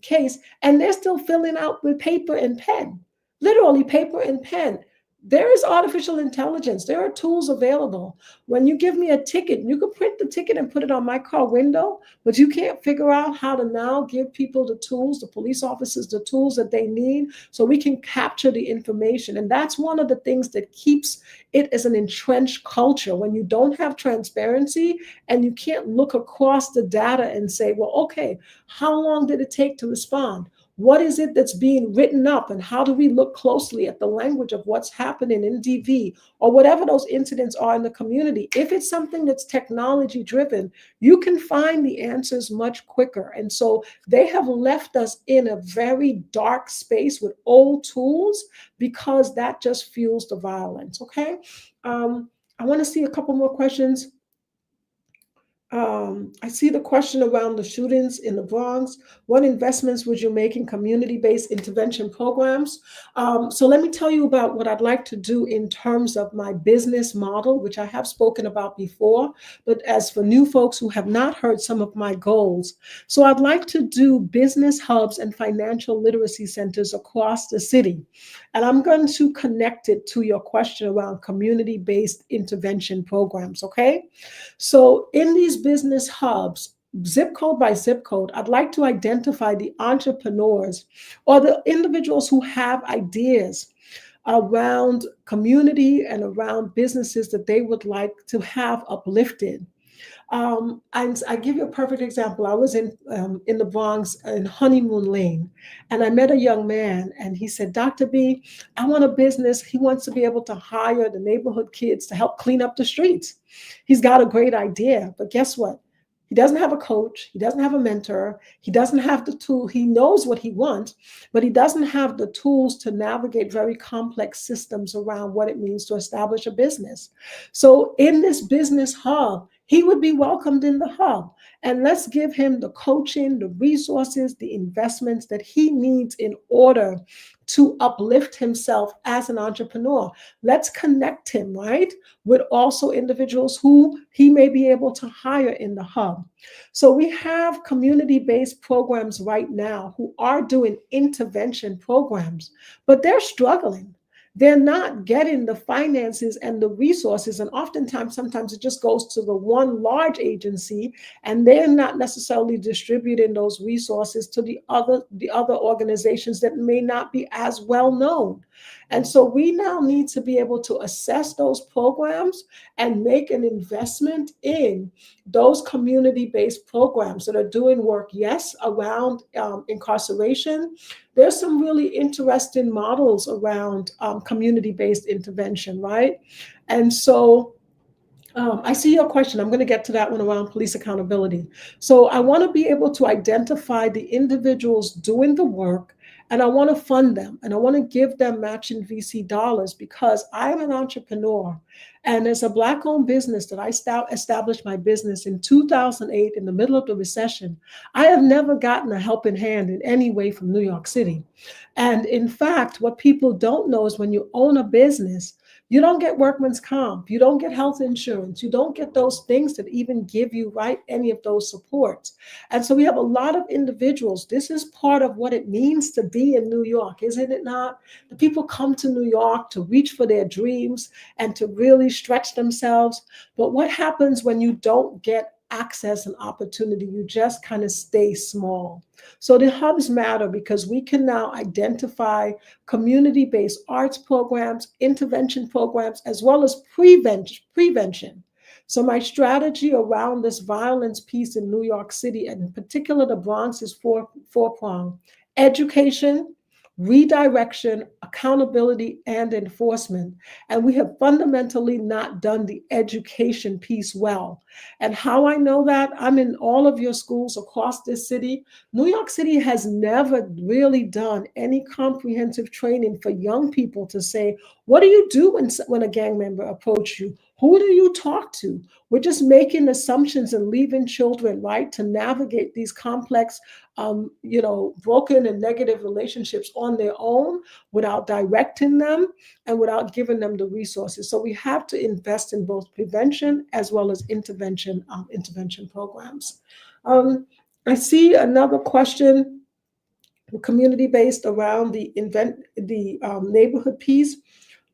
case and they're still filling out with paper and pen, literally paper and pen. There is artificial intelligence. There are tools available. When you give me a ticket, you can print the ticket and put it on my car window, but you can't figure out how to now give people the tools, the police officers, the tools that they need so we can capture the information. And that's one of the things that keeps it as an entrenched culture. When you don't have transparency and you can't look across the data and say, well, okay, how long did it take to respond? What is it that's being written up, and how do we look closely at the language of what's happening in DV or whatever those incidents are in the community? If it's something that's technology driven, you can find the answers much quicker. And so they have left us in a very dark space with old tools because that just fuels the violence. Okay. I want to see a couple more questions. I see the question around the shootings in the Bronx. What investments would you make in community-based intervention programs? So let me tell you about what I'd like to do in terms of my business model, which I have spoken about before, but as for new folks who have not heard some of my goals. So I'd like to do business hubs and financial literacy centers across the city. And I'm going to connect it to your question around community-based intervention programs, okay? So in these business hubs, zip code by zip code, I'd like to identify the entrepreneurs or the individuals who have ideas around community and around businesses that they would like to have uplifted. And I give you a perfect example. I was in the Bronx in Honeymoon Lane, and I met a young man, and he said, "Dr. B, I want a business." He wants to be able to hire the neighborhood kids to help clean up the streets. He's got a great idea, but guess what? He doesn't have a coach. He doesn't have a mentor. He doesn't have the tool. He knows what he wants, but he doesn't have the tools to navigate very complex systems around what it means to establish a business. So in this business hub, he would be welcomed in the hub. And let's give him the coaching, the resources, the investments that he needs in order to uplift himself as an entrepreneur. Let's connect him, right, with also individuals who he may be able to hire in the hub. So we have community-based programs right now who are doing intervention programs, but they're struggling. They're not getting the finances and the resources. And oftentimes, sometimes it just goes to the one large agency, and they're not necessarily distributing those resources to the other organizations that may not be as well known. And so we now need to be able to assess those programs and make an investment in those community-based programs that are doing work, yes, around incarceration. There's some really interesting models around community-based intervention, right? And so I see your question. I'm going to get to that one around police accountability. So I want to be able to identify the individuals doing the work, and I want to fund them, and I want to give them matching VC dollars because I am an entrepreneur. And as a Black-owned business that I established my business in 2008 in the middle of the recession, I have never gotten a helping hand in any way from New York City. And in fact, what people don't know is when you own a business, you don't get workman's comp, you don't get health insurance, you don't get those things that even give you, right, any of those supports. And so we have a lot of individuals. This is part of what it means to be in New York, isn't it not? The people come to New York to reach for their dreams and to really stretch themselves. But what happens when you don't get access and opportunity? You just kind of stay small. So the hubs matter because we can now identify community-based arts programs, intervention programs, as well as prevention. So my strategy around this violence piece in New York City, and in particular the Bronx, is four-pronged: education, redirection, accountability, and enforcement. And we have fundamentally not done the education piece well. And how I know that? I'm in all of your schools across this city. New York City has never really done any comprehensive training for young people to say, what do you do when a gang member approaches you? Who do you talk to? We're just making assumptions and leaving children, right, to navigate these complex, broken and negative relationships on their own without directing them and without giving them the resources. So we have to invest in both prevention as well as intervention programs. I see another question, community-based around the neighborhood piece.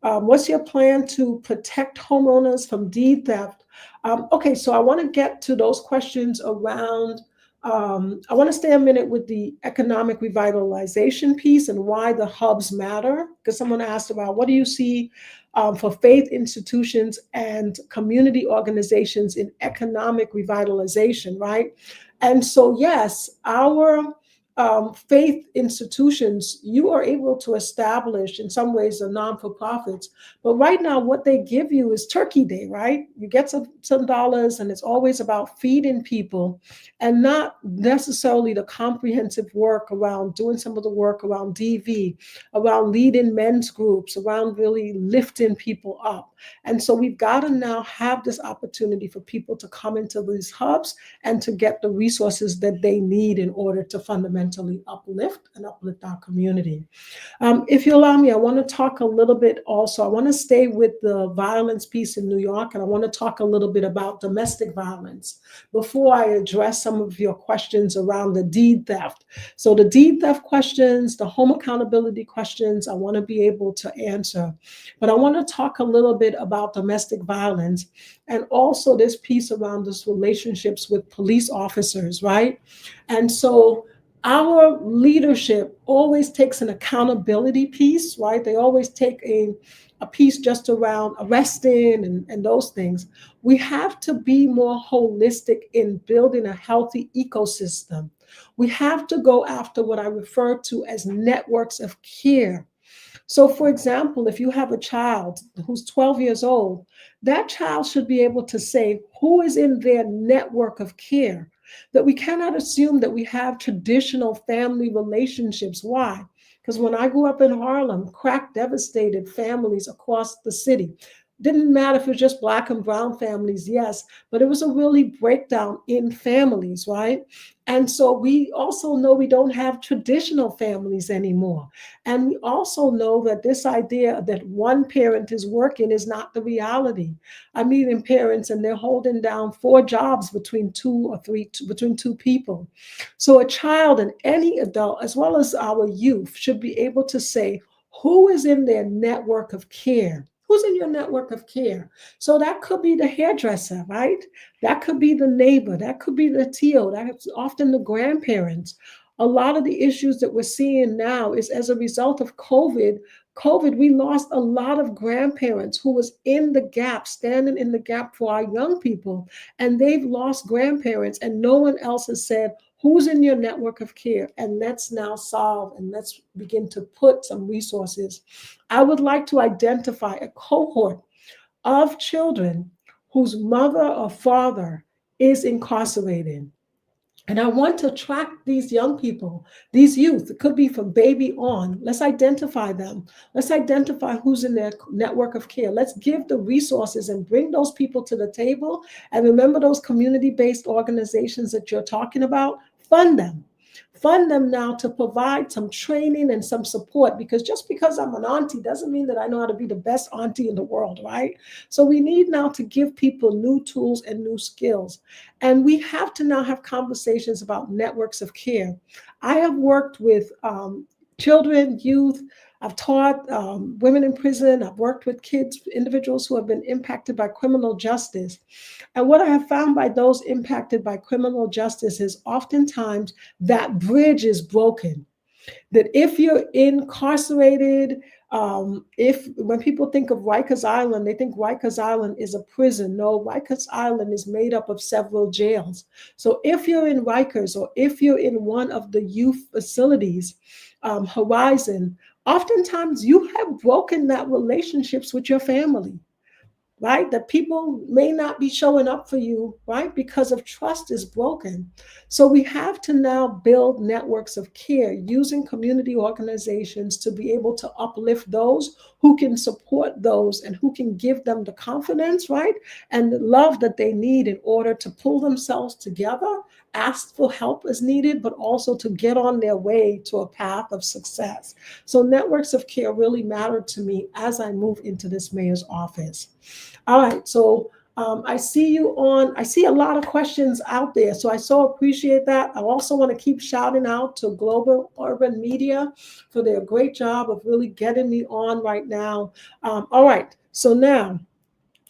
What's your plan to protect homeowners from deed theft? Okay, so I want to get to those questions around. I want to stay a minute with the economic revitalization piece and why the hubs matter, because someone asked about what do you see for faith institutions and community organizations in economic revitalization, right? And so, yes, our faith institutions, you are able to establish, in some ways, the non-for-profits. But right now, what they give you is Turkey Day, right? You get some dollars, and it's always about feeding people and not necessarily the comprehensive work around doing some of the work around DV, around leading men's groups, around really lifting people up. And so we've got to now have this opportunity for people to come into these hubs and to get the resources that they need in order to fundamentally uplift our community. If you allow me, I want to talk a little bit also. I want to stay with the violence piece in New York, and I want to talk a little bit about domestic violence before I address some of your questions around the deed theft. So the deed theft questions, the home accountability questions, I want to be able to answer. But I want to talk a little bit about domestic violence and also this piece around this relationships with police officers, right? And so our leadership always takes an accountability piece, right? They always take a piece just around arresting and those things. We have to be more holistic in building a healthy ecosystem. We have to go after what I refer to as networks of care. So, for example, if you have a child who's 12 years old, that child should be able to say who is in their network of care. That we cannot assume that we have traditional family relationships. Why? Because when I grew up in Harlem, crack devastated families across the city. Didn't matter if it was just Black and brown families, yes, but it was a really breakdown in families, right? And so we also know we don't have traditional families anymore. And we also know that this idea that one parent is working is not the reality. I'm meeting parents and they're holding down 4 jobs between between two people. So a child and any adult, as well as our youth, should be able to say who is in their network of care. Who's in your network of care? So that could be the hairdresser, right? That could be the neighbor. That could be the TO. That's often the grandparents. A lot of the issues that we're seeing now is as a result of COVID, we lost a lot of grandparents who was in the gap, standing in the gap for our young people, and they've lost grandparents, and no one else has said, who's in your network of care? And let's now solve and let's begin to put some resources. I would like to identify a cohort of children whose mother or father is incarcerated. And I want to track these young people, these youth. It could be from baby on. Let's identify them. Let's identify who's in their network of care. Let's give the resources and bring those people to the table. And remember those community-based organizations that you're talking about? Fund them. Fund them now to provide some training and some support, because just because I'm an auntie doesn't mean that I know how to be the best auntie in the world, right? So we need now to give people new tools and new skills. And we have to now have conversations about networks of care. I have worked with children, youth. I've taught women in prison. I've worked with kids, individuals who have been impacted by criminal justice. And what I have found by those impacted by criminal justice is oftentimes that bridge is broken. That if you're incarcerated, if when people think of Rikers Island, they think Rikers Island is a prison. No, Rikers Island is made up of several jails. So if you're in Rikers or if you're in one of the youth facilities, Horizon, oftentimes you have broken that relationships with your family. Right? That people may not be showing up for you, right? Because of trust is broken. So we have to now build networks of care using community organizations to be able to uplift those who can support those and who can give them the confidence, right? And the love that they need in order to pull themselves together, ask for help as needed, but also to get on their way to a path of success. So networks of care really matter to me as I move into this mayor's office. All right, so I see a lot of questions out there, so I so appreciate that. I also want to keep shouting out to Global Urban Media for their great job of really getting me on right now. All right, so now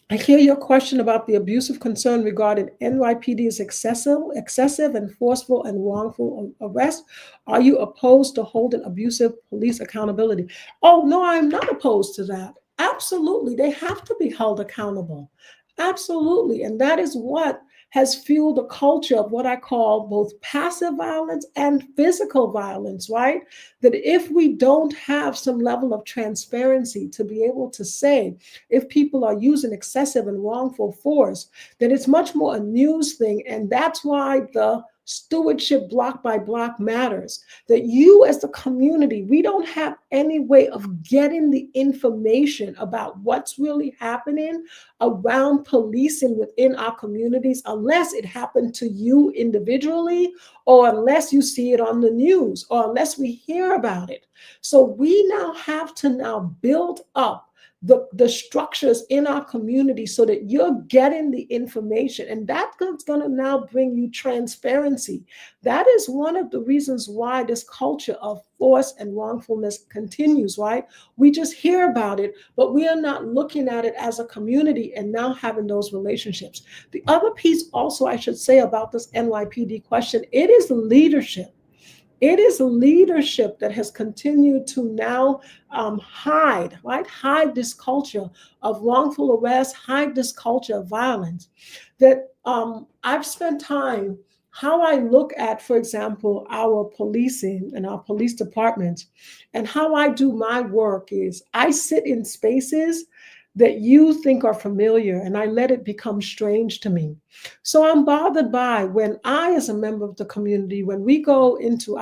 I hear your question about the abusive concern regarding NYPD's excessive and forceful and wrongful arrest. Are you opposed to holding abusive police accountability? Oh, no, I'm not opposed to that. Absolutely. They have to be held accountable. Absolutely. And that is what has fueled a culture of what I call both passive violence and physical violence, right? That if we don't have some level of transparency to be able to say if people are using excessive and wrongful force, then it's much more a news thing. And that's why the stewardship block by block matters. That you, as the community, we don't have any way of getting the information about what's really happening around policing within our communities unless it happened to you individually, or unless you see it on the news, or unless we hear about it. So we now have to now build up the structures in our community so that you're getting the information, and that's going to now bring you transparency. That is one of the reasons why this culture of force and wrongfulness continues, right? We just hear about it, but we are not looking at it as a community and now having those relationships. The other piece also I should say about this NYPD question, it is leadership. It is leadership that has continued to now hide, right? Hide this culture of wrongful arrest, hide this culture of violence. That I've spent time, how I look at, for example, our policing and our police departments, and how I do my work is I sit in spaces that you think are familiar and I let it become strange to me. So I'm bothered by when I, as a member of the community, when we go into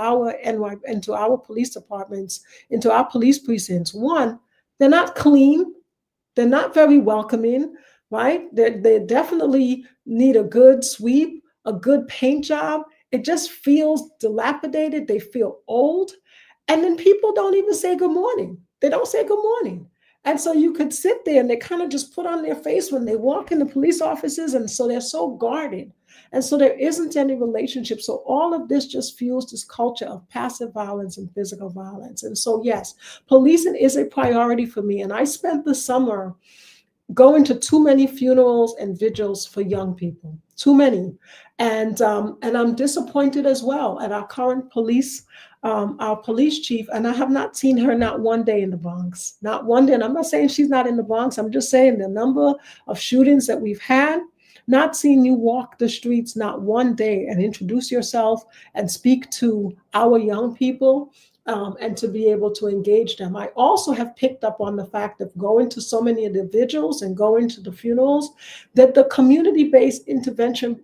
into our police departments, into our police precincts, one, they're not clean, they're not very welcoming, right? They definitely need a good sweep, a good paint job. It just feels dilapidated. They feel old. And then people don't even say good morning. They don't say good morning. And so you could sit there and they kind of just put on their face when they walk in the police offices. And so they're so guarded. And so there isn't any relationship. So all of this just fuels this culture of passive violence and physical violence. And so, yes, policing is a priority for me. And I spent the summer going to too many funerals and vigils for young people, too many. And I'm disappointed as well at our current our police chief, and I have not seen her not one day in the Bronx, not one day. And I'm not saying she's not in the Bronx. I'm just saying the number of shootings that we've had, not seeing you walk the streets not one day and introduce yourself and speak to our young people. And to be able to engage them. I also have picked up on the fact of going to so many individuals and going to the funerals that the community-based intervention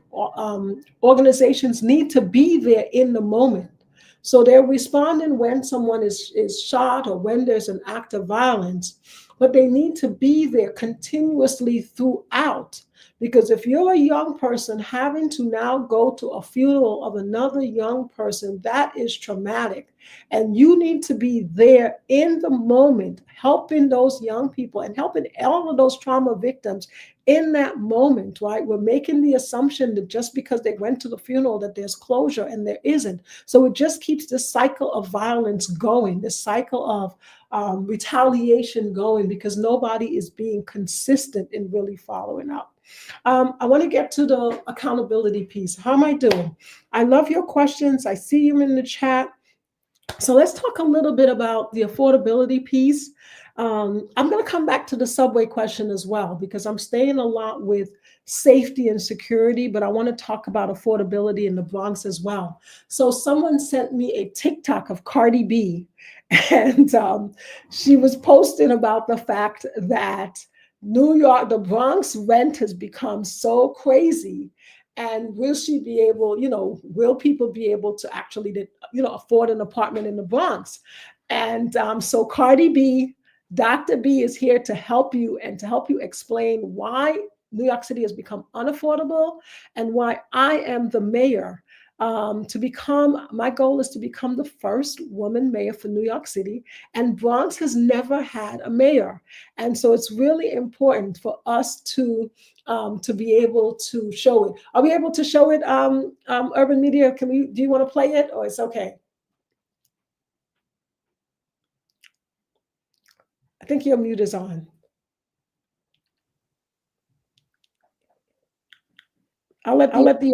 organizations need to be there in the moment. So they're responding when someone is shot or when there's an act of violence, but they need to be there continuously throughout. Because if you're a young person having to now go to a funeral of another young person, that is traumatic. And you need to be there in the moment, helping those young people and helping all of those trauma victims in that moment, right? We're making the assumption that just because they went to the funeral that there's closure, and there isn't. So it just keeps this cycle of violence going, this cycle of retaliation going, because nobody is being consistent in really following up. I want to get to the accountability piece. How am I doing? I love your questions. I see you in the chat. So let's talk a little bit about the affordability piece. I'm going to come back to the subway question as well, because I'm staying a lot with safety and security, but I want to talk about affordability in the Bronx as well. So someone sent me a TikTok of Cardi B, and she was posting about the fact that New York, the Bronx rent has become so crazy. And will she be able, will people be able to actually, afford an apartment in the Bronx? And so Cardi B, Dr. B is here to help you and to help you explain why New York City has become unaffordable and why I am the mayor. My goal is to become the first woman mayor for New York City, and Bronx has never had a mayor. And so it's really important for us to be able to show it. Are we able to show it, Urban Media? Do you want to play it, or it's okay? I think your mute is on. I'll let the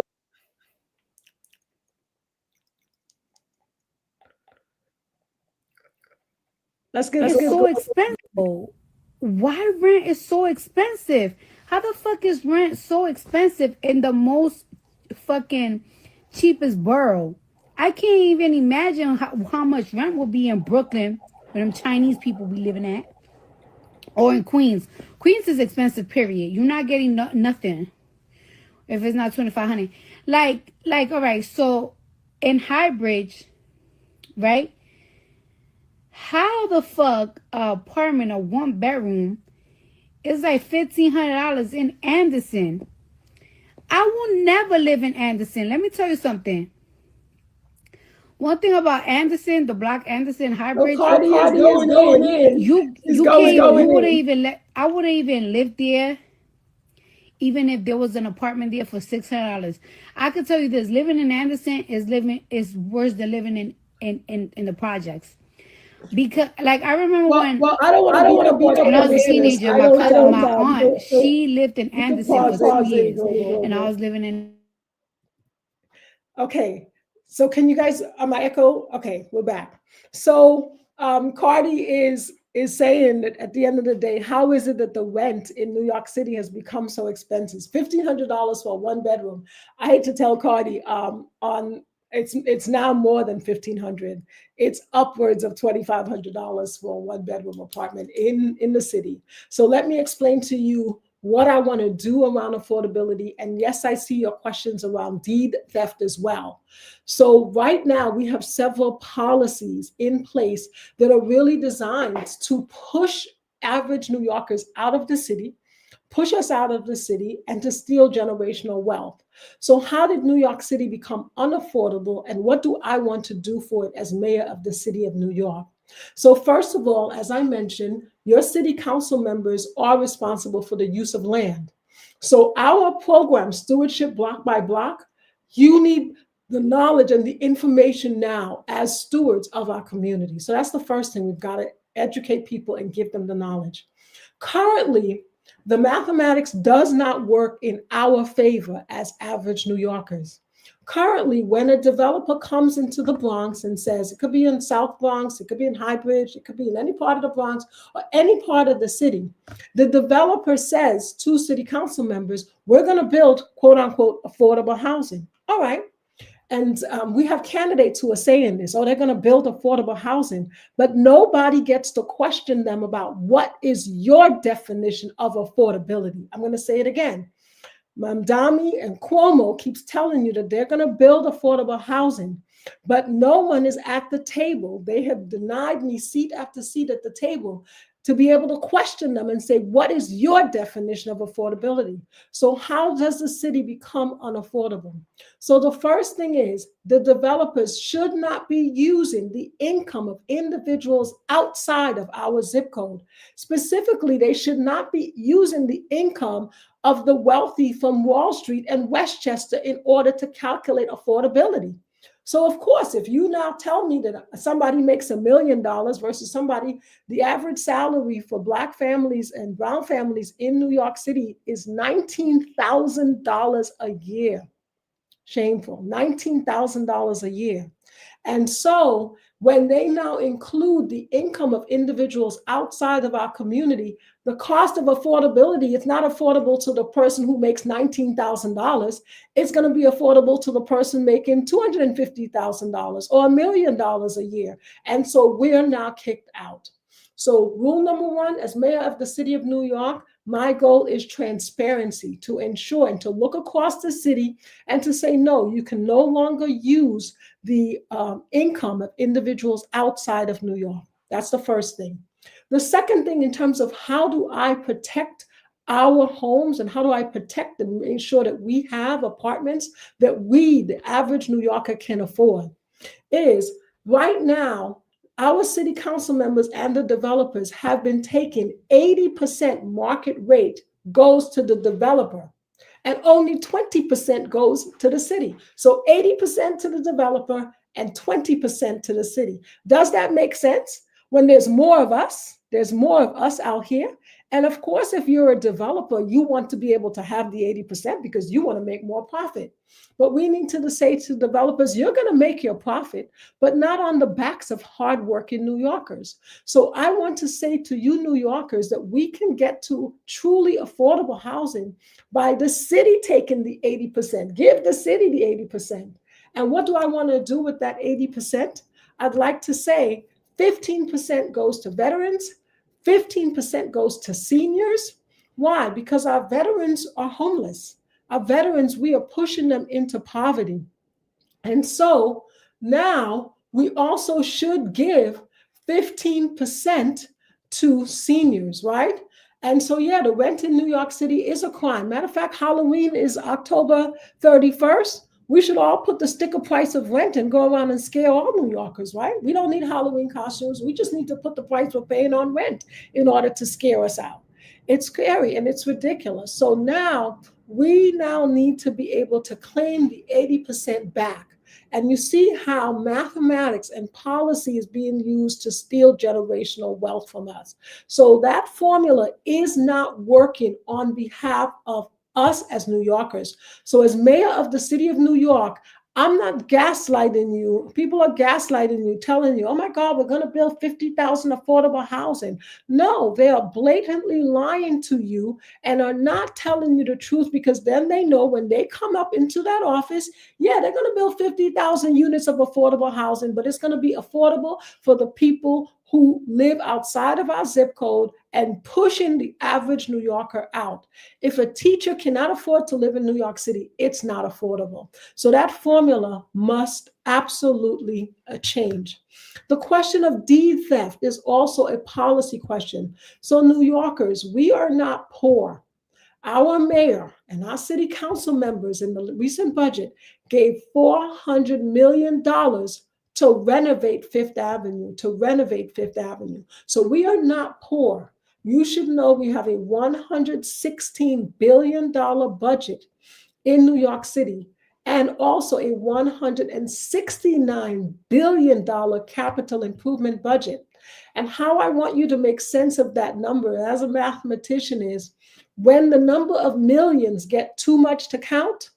It's so expensive. Why rent is so expensive? How the fuck is rent so expensive in the most fucking cheapest borough? I can't even imagine how much rent will be in Brooklyn where them Chinese people be living at. Or in Queens. Queens is expensive, period. You're not getting nothing if it's not 2,500. All right, so in Highbridge, right? How the fuck a apartment, a 1 bedroom, is like $1,500 in Anderson? I will never live in Anderson. Let me tell you something. One thing about Anderson, the block Anderson Highbridge, Cardi is going in. you wouldn't even I wouldn't even live there, even if there was an apartment there for $600. I could tell you this: living in Anderson is worse than living in the projects. Because, like, I remember when I don't want to be when I was a teenager, my aunt, she lived in Anderson for 2 years, and I was living in. Okay, so can you guys? Am I echo? Okay, we're back. So Cardi is saying that at the end of the day, how is it that the rent in New York City has become so expensive? $1,500 for a 1 bedroom. I hate to tell Cardi, it's now more than $1,500. It's upwards of $2,500 for a 1 bedroom apartment in the city. So let me explain to you what I want to do around affordability. And yes, I see your questions around deed theft as well. So right now we have several policies in place that are really designed to push average New Yorkers out of the city, push us out of the city, and to steal generational wealth. So how did New York City become unaffordable, and what do I want to do for it as mayor of the city of New York? So first of all, as I mentioned, your city council members are responsible for the use of land. So our program, Stewardship Block by Block, you need the knowledge and the information now as stewards of our community. So that's the first thing. We've got to educate people and give them the knowledge. Currently, the mathematics does not work in our favor as average New Yorkers. Currently, when a developer comes into the Bronx and says, it could be in South Bronx, it could be in Highbridge, it could be in any part of the Bronx or any part of the city, the developer says to city council members, we're going to build, quote unquote, affordable housing. All right. And we have candidates who are saying this, oh, they're going to build affordable housing, but nobody gets to question them about what is your definition of affordability. I'm going to say it again. Mamdani and Cuomo keeps telling you that they're going to build affordable housing, but no one is at the table. They have denied me seat after seat at the table to be able to question them and say, what is your definition of affordability? So how does the city become unaffordable? So the first thing is the developers should not be using the income of individuals outside of our zip code. Specifically, they should not be using the income of the wealthy from Wall Street and Westchester in order to calculate affordability. So of course, if you now tell me that somebody makes $1 million versus somebody, the average salary for Black families and brown families in New York City is $19,000 a year. Shameful, $19,000 a year. And so when they now include the income of individuals outside of our community, the cost of affordability is not affordable to the person who makes $19,000. It's going to be affordable to the person making $250,000 or $1 million a year. And so we're now kicked out. So rule number one, as mayor of the city of New York, my goal is transparency, to ensure and to look across the city and to say, no, you can no longer use the income of individuals outside of New York. That's the first thing. The second thing, in terms of how do I protect our homes and how do I protect and ensure that we have apartments that we, the average New Yorker, can afford, is right now, our city council members and the developers have been taking 80% market rate goes to the developer and only 20% goes to the city. So 80% to the developer and 20% to the city. Does that make sense? When there's more of us out here, And of course, if you're a developer, you want to be able to have the 80% because you want to make more profit. But we need to say to developers, you're going to make your profit, but not on the backs of hardworking New Yorkers. So I want to say to you, New Yorkers, that we can get to truly affordable housing by the city taking the 80%. Give the city the 80%. And what do I want to do with that 80%? I'd like to say 15% goes to veterans, 15% goes to seniors. Why? Because our veterans are homeless. Our veterans, we are pushing them into poverty. And so now we also should give 15% to seniors, right? And so, yeah, the rent in New York City is a crime. Matter of fact, Halloween is October 31st. We should all put the sticker price of rent and go around and scare all New Yorkers, right? We don't need Halloween costumes. We just need to put the price we're paying on rent in order to scare us out. It's scary and it's ridiculous. So now we need to be able to claim the 80% back. And you see how mathematics and policy is being used to steal generational wealth from us. So that formula is not working on behalf of us as New Yorkers. So as mayor of the city of New York, I'm not gaslighting you. People are gaslighting you, telling you, oh my God, we're going to build 50,000 affordable housing. No, they are blatantly lying to you and are not telling you the truth, because then they know when they come up into that office, yeah, they're going to build 50,000 units of affordable housing, but it's going to be affordable for the people who live outside of our zip code and pushing the average New Yorker out. If a teacher cannot afford to live in New York City, it's not affordable. So that formula must absolutely change. The question of deed theft is also a policy question. So New Yorkers, we are not poor. Our mayor and our city council members in the recent budget gave $400 million to renovate Fifth Avenue, So we are not poor. You should know we have a $116 billion budget in New York City, and also a $169 billion capital improvement budget. And how I want you to make sense of that number as a mathematician is, when the number of millions get too much to count,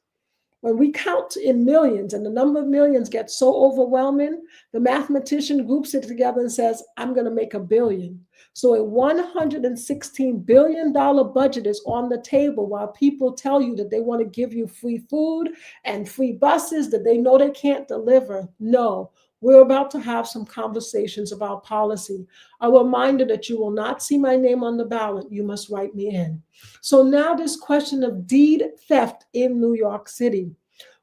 when we count in millions and the number of millions gets so overwhelming, the mathematician groups it together and says, I'm going to make $1 billion. So a $116 billion budget is on the table while people tell you that they want to give you free food and free buses that they know they can't deliver. No, we're about to have some conversations about policy. A reminder that you will not see my name on the ballot. You must write me in. So now this question of deed theft in New York City.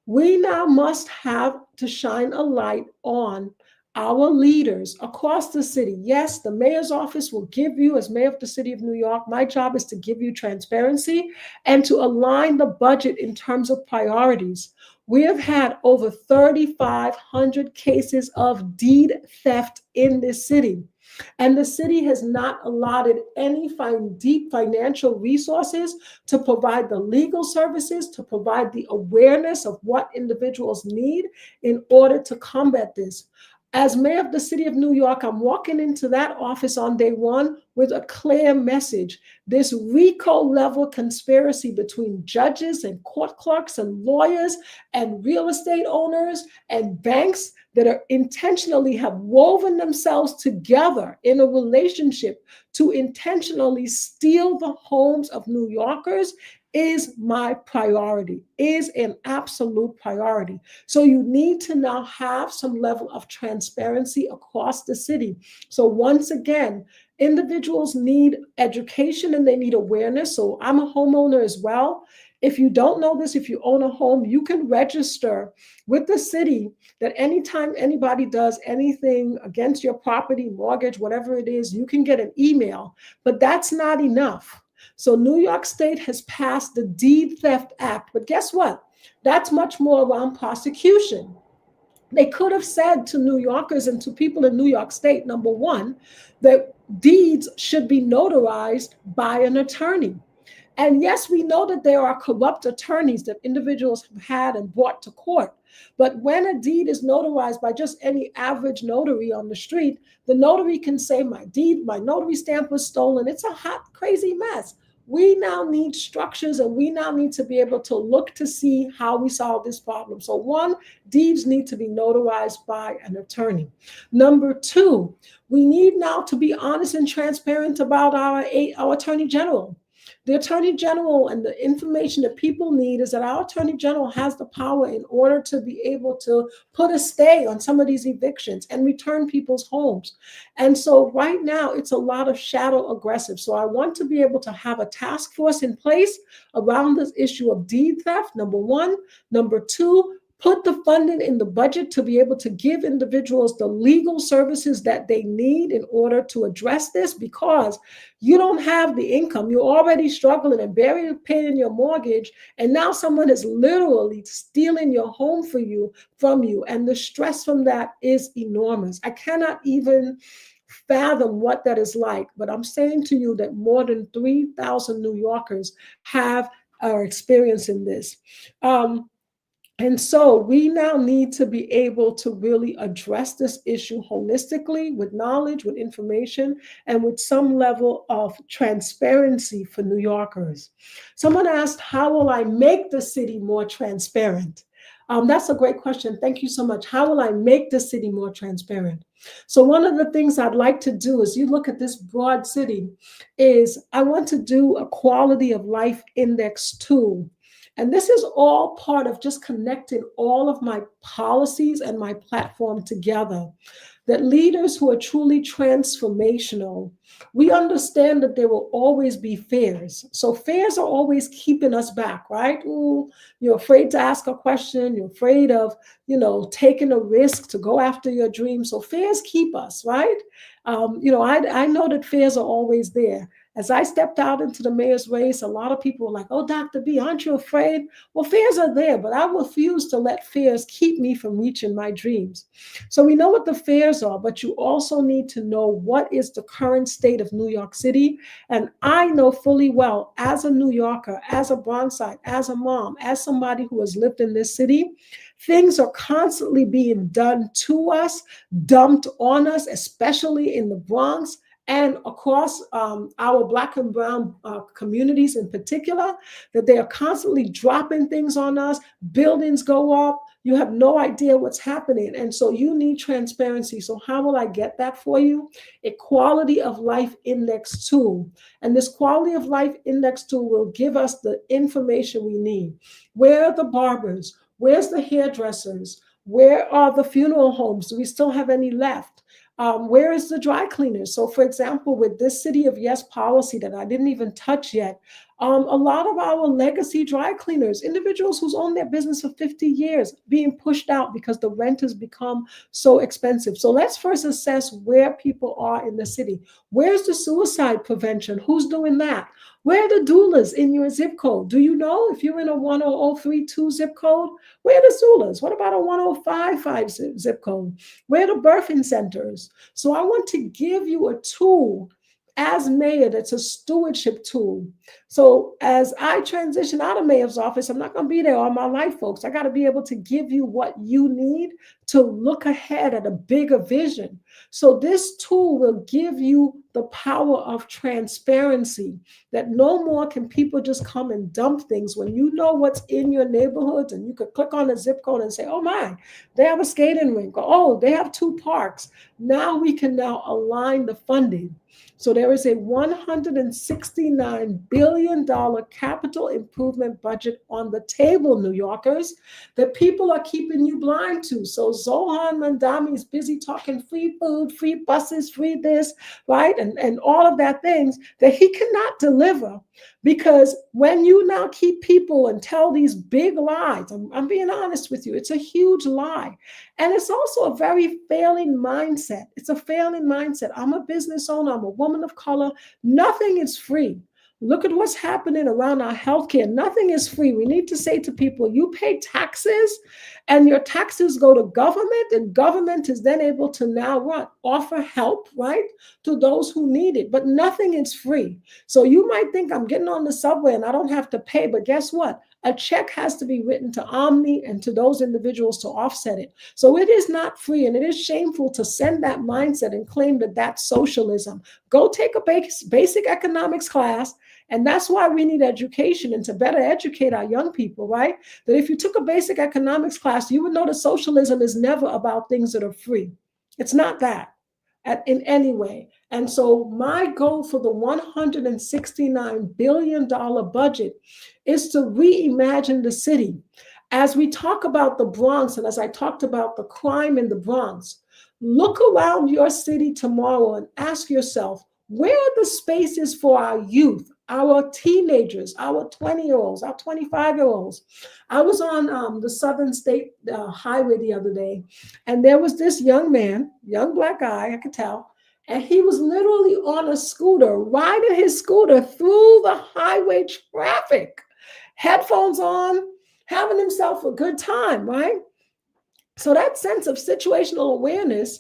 We now must have to shine a light on our leaders across the city. Yes, the mayor's office will give you, as mayor of the city of New York, my job is to give you transparency and to align the budget in terms of priorities. We have had over 3,500 cases of deed theft in this city. And the city has not allotted any deep financial resources to provide the legal services, to provide the awareness of what individuals need in order to combat this. As mayor of the city of New York, I'm walking into that office on day one with a clear message. This RICO level conspiracy between judges and court clerks and lawyers and real estate owners and banks that are intentionally have woven themselves together in a relationship to intentionally steal the homes of New Yorkers is my priority, is an absolute priority. So you need to now have some level of transparency across the city. So once again, individuals need education and they need awareness. So I'm a homeowner as well. If you don't know this, if you own a home, you can register with the city that anytime anybody does anything against your property, mortgage, whatever it is, you can get an email. But that's not enough. So New York State has passed the Deed Theft Act, but guess what? That's much more around prosecution. They could have said to New Yorkers and to people in New York State, number one, that deeds should be notarized by an attorney. And yes, we know that there are corrupt attorneys that individuals have had and brought to court. But when a deed is notarized by just any average notary on the street, the notary can say, my notary stamp was stolen. It's a hot, crazy mess. We now need structures, and we now need to be able to look to see how we solve this problem. So one, deeds need to be notarized by an attorney. Number two, we need now to be honest and transparent about our attorney general. The attorney general, and the information that people need is that our attorney general has the power in order to be able to put a stay on some of these evictions and return people's homes. And so right now it's a lot of shadow aggressive. So I want to be able to have a task force in place around this issue of deed theft, number one. Number two, put the funding in the budget to be able to give individuals the legal services that they need in order to address this, because you don't have the income. You're already struggling and barely paying your mortgage, and now someone is literally stealing your home from you, and the stress from that is enormous. I cannot even fathom what that is like, but I'm saying to you that more than 3,000 New Yorkers are experiencing this. And so we now need to be able to really address this issue holistically, with knowledge, with information, and with some level of transparency for New Yorkers. Someone asked, how will I make the city more transparent? That's a great question. Thank you so much. How will I make the city more transparent? So one of the things I'd like to do, as you look at this broad city, is I want to do a quality of life index tool. And this is all part of just connecting all of my policies and my platform together. That leaders who are truly transformational, we understand that there will always be fears. So fears are always keeping us back, right? Ooh, you're afraid to ask a question. You're afraid of, taking a risk to go after your dream. So fears keep us, right? I know that fears are always there. As I stepped out into the mayor's race, a lot of people were like, oh, Dr. B, aren't you afraid? Well, fears are there, but I refuse to let fears keep me from reaching my dreams. So we know what the fears are, but you also need to know what is the current state of New York City. And I know fully well, as a New Yorker, as a Bronxite, as a mom, as somebody who has lived in this city, things are constantly being done to us, dumped on us, especially in the Bronx and across our Black and Brown communities in particular, that they are constantly dropping things on us. Buildings go up. You have no idea what's happening. And so you need transparency. So how will I get that for you? A quality of life index tool. And this quality of life index tool will give us the information we need. Where are the barbers? Where's the hairdressers? Where are the funeral homes? Do we still have any left? Where is the dry cleaners? So for example, with this City of Yes policy that I didn't even touch yet, a lot of our legacy dry cleaners, individuals who's owned their business for 50 years, being pushed out because the rent has become so expensive. So let's first assess where people are in the city. Where's the suicide prevention? Who's doing that? Where are the doulas in your zip code? Do you know if you're in a 10032 zip code? Where are the doulas? What about a 1055 zip code? Where are the birthing centers? So I want to give you a tool as mayor that's a stewardship tool. So as I transition out of mayor's office, I'm not going to be there all my life, folks. I got to be able to give you what you need to look ahead at a bigger vision. So this tool will give you the power of transparency, that no more can people just come and dump things when you know what's in your neighborhoods, and you could click on a zip code and say, oh my, they have a skating rink, or oh, they have 2 parks. Now we can align the funding. So there is a $169 billion capital improvement budget on the table, New Yorkers, that people are keeping you blind to. So Zohan Mandami is busy talking free food, free buses, free this, right? And all of that things that he cannot deliver, because when you now keep people and tell these big lies, I'm being honest with you, it's a huge lie. And it's also a very failing mindset. It's a failing mindset. I'm a business owner. I'm a woman of color. Nothing is free. Look at what's happening around our healthcare. Nothing is free. We need to say to people, you pay taxes and your taxes go to government, and government is then able to now what? Offer help, right? To those who need it. But nothing is free. So you might think I'm getting on the subway and I don't have to pay, but guess what? A check has to be written to Omni and to those individuals to offset it. So it is not free, and it is shameful to send that mindset and claim that that's socialism. Go take a basic economics class, and that's why we need education and to better educate our young people, right? That if you took a basic economics class, you would know that socialism is never about things that are free. It's not that in any way. And so my goal for the $169 billion budget is to reimagine the city. As we talk about the Bronx, and as I talked about the crime in the Bronx, look around your city tomorrow and ask yourself, where are the spaces for our youth, our teenagers, our 20-year-olds, our 25-year-olds? I was on the Southern State Highway the other day, and there was this young man, young Black guy, I could tell, and he was literally on a scooter, riding his scooter through the highway traffic, headphones on, having himself a good time, right? So that sense of situational awareness,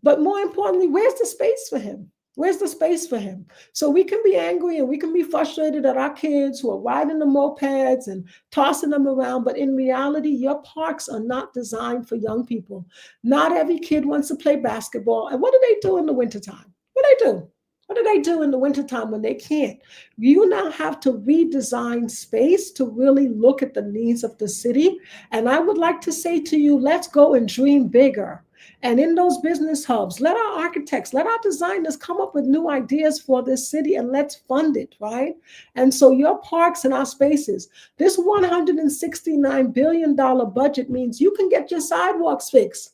but more importantly, where's the space for him? Where's the space for him? So we can be angry and we can be frustrated at our kids who are riding the mopeds and tossing them around. But in reality, your parks are not designed for young people. Not every kid wants to play basketball. And what do they do in the wintertime? What do they do? What do they do in the wintertime when they can't? You now have to redesign space to really look at the needs of the city. And I would like to say to you, let's go and dream bigger. And in those business hubs, let our architects, let our designers come up with new ideas for this city, and let's fund it, right? And so your parks and our spaces, this $169 billion budget means you can get your sidewalks fixed.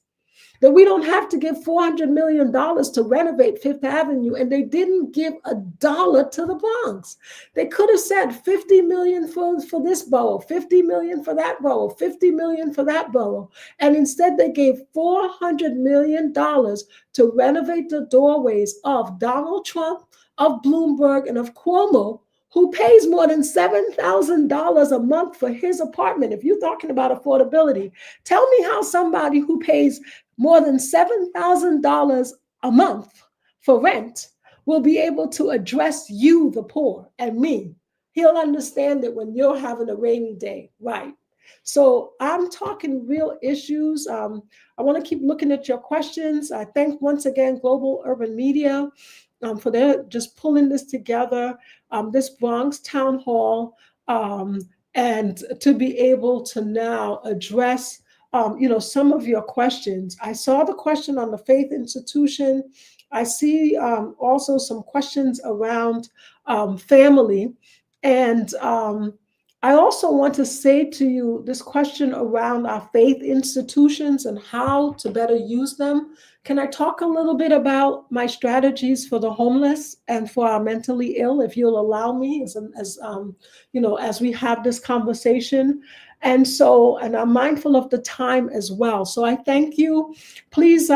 That we don't have to give $400 million to renovate Fifth Avenue, and they didn't give a dollar to the Bronx. They could have said $50 million for this borough, $50 million for that borough, $50 million for that borough, and instead they gave $400 million to renovate the doorways of Donald Trump, of Bloomberg, and of Cuomo, who pays more than $7,000 a month for his apartment. If you're talking about affordability, tell me how somebody who pays more than $7,000 a month for rent will be able to address you, the poor, and me. He'll understand it when you're having a rainy day, right? So I'm talking real issues. I want to keep looking at your questions. I thank once again Global Urban Media for their just pulling this together, this Bronx Town Hall, and to be able to now address some of your questions. I saw the question on the faith institution. I see also some questions around family. And I also want to say to you this question around our faith institutions and how to better use them. Can I talk a little bit about my strategies for the homeless and for our mentally ill, if you'll allow me, as we have this conversation? And I'm mindful of the time as well. So I thank you. Please,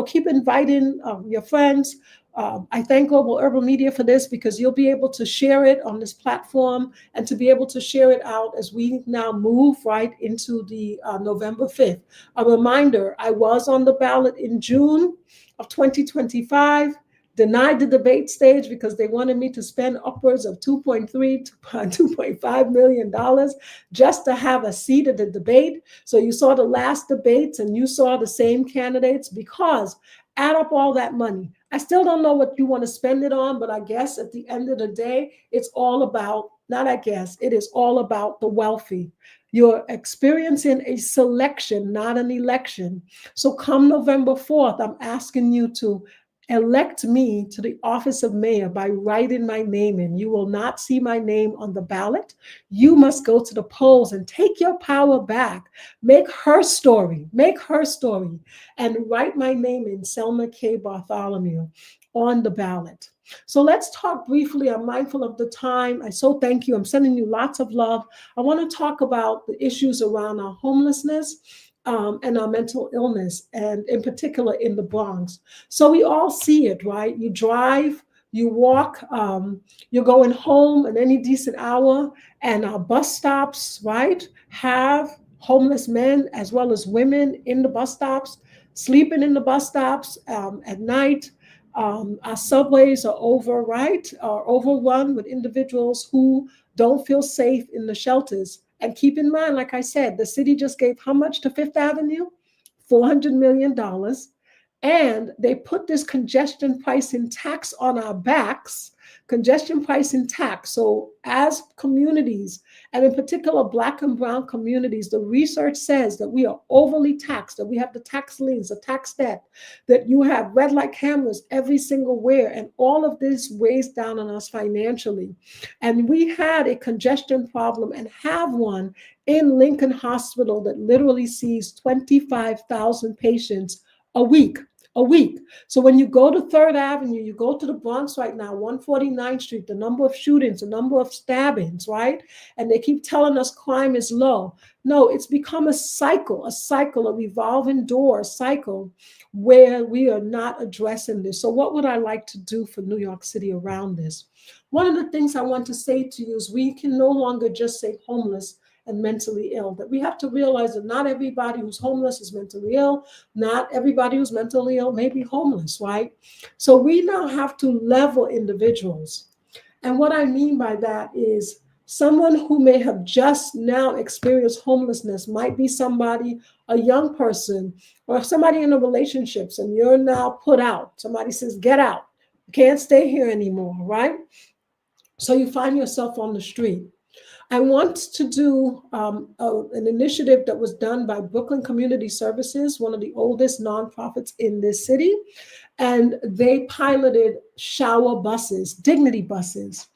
keep inviting your friends. I thank Global Urban Media for this, because you'll be able to share it on this platform and to be able to share it out as we now move right into the November 5th. A reminder, I was on the ballot in June of 2025. Denied the debate stage because they wanted me to spend upwards of $2.3 to $2.5 million just to have a seat at the debate. So you saw the last debates and you saw the same candidates, because add up all that money. I still don't know what you want to spend it on, but I guess at the end of the day, it's all about, it is all about the wealthy. You're experiencing a selection, not an election. So come November 4th, I'm asking you to elect me to the office of mayor by writing my name in. You will not see my name on the ballot. You must go to the polls and take your power back. Make her story, and write my name in, Selma K. Bartholomew, on the ballot. So let's talk briefly. I'm mindful of the time. I so thank you. I'm sending you lots of love. I want to talk about the issues around our homelessness and our mental illness, and in particular in the Bronx. So we all see it, right? You drive you walk, you're going home at any decent hour, and our bus stops, right, have homeless men as well as women in the bus stops, sleeping in the bus stops at night. Our subways are are overrun with individuals who don't feel safe in the shelters. And keep in mind, like I said, the city just gave how much to Fifth Avenue? $400 million. And they put this congestion pricing tax on our backs, congestion pricing tax. So as communities, and in particular Black and brown communities, the research says that we are overly taxed, that we have the tax liens, the tax debt, that you have red light cameras every single where, and all of this weighs down on us financially. And we had a congestion problem and have one in Lincoln Hospital that literally sees 25,000 patients a week. So when you go to Third Avenue, you go to the Bronx right now, 149th Street, the number of shootings, the number of stabbings, right? And they keep telling us crime is low. No, it's become a cycle, a revolving door cycle where we are not addressing this. So what would I like to do for New York City around this? One of the things I want to say to you is we can no longer just say homeless and mentally ill, that we have to realize that not everybody who's homeless is mentally ill. Not everybody who's mentally ill may be homeless, right? So we now have to level individuals. And what I mean by that is someone who may have just now experienced homelessness might be somebody, a young person, or somebody in a relationships, and you're now put out. Somebody says, get out. You can't stay here anymore, right? So you find yourself on the street. I want to do an initiative that was done by Brooklyn Community Services, one of the oldest nonprofits in this city. And they piloted shower buses, dignity buses.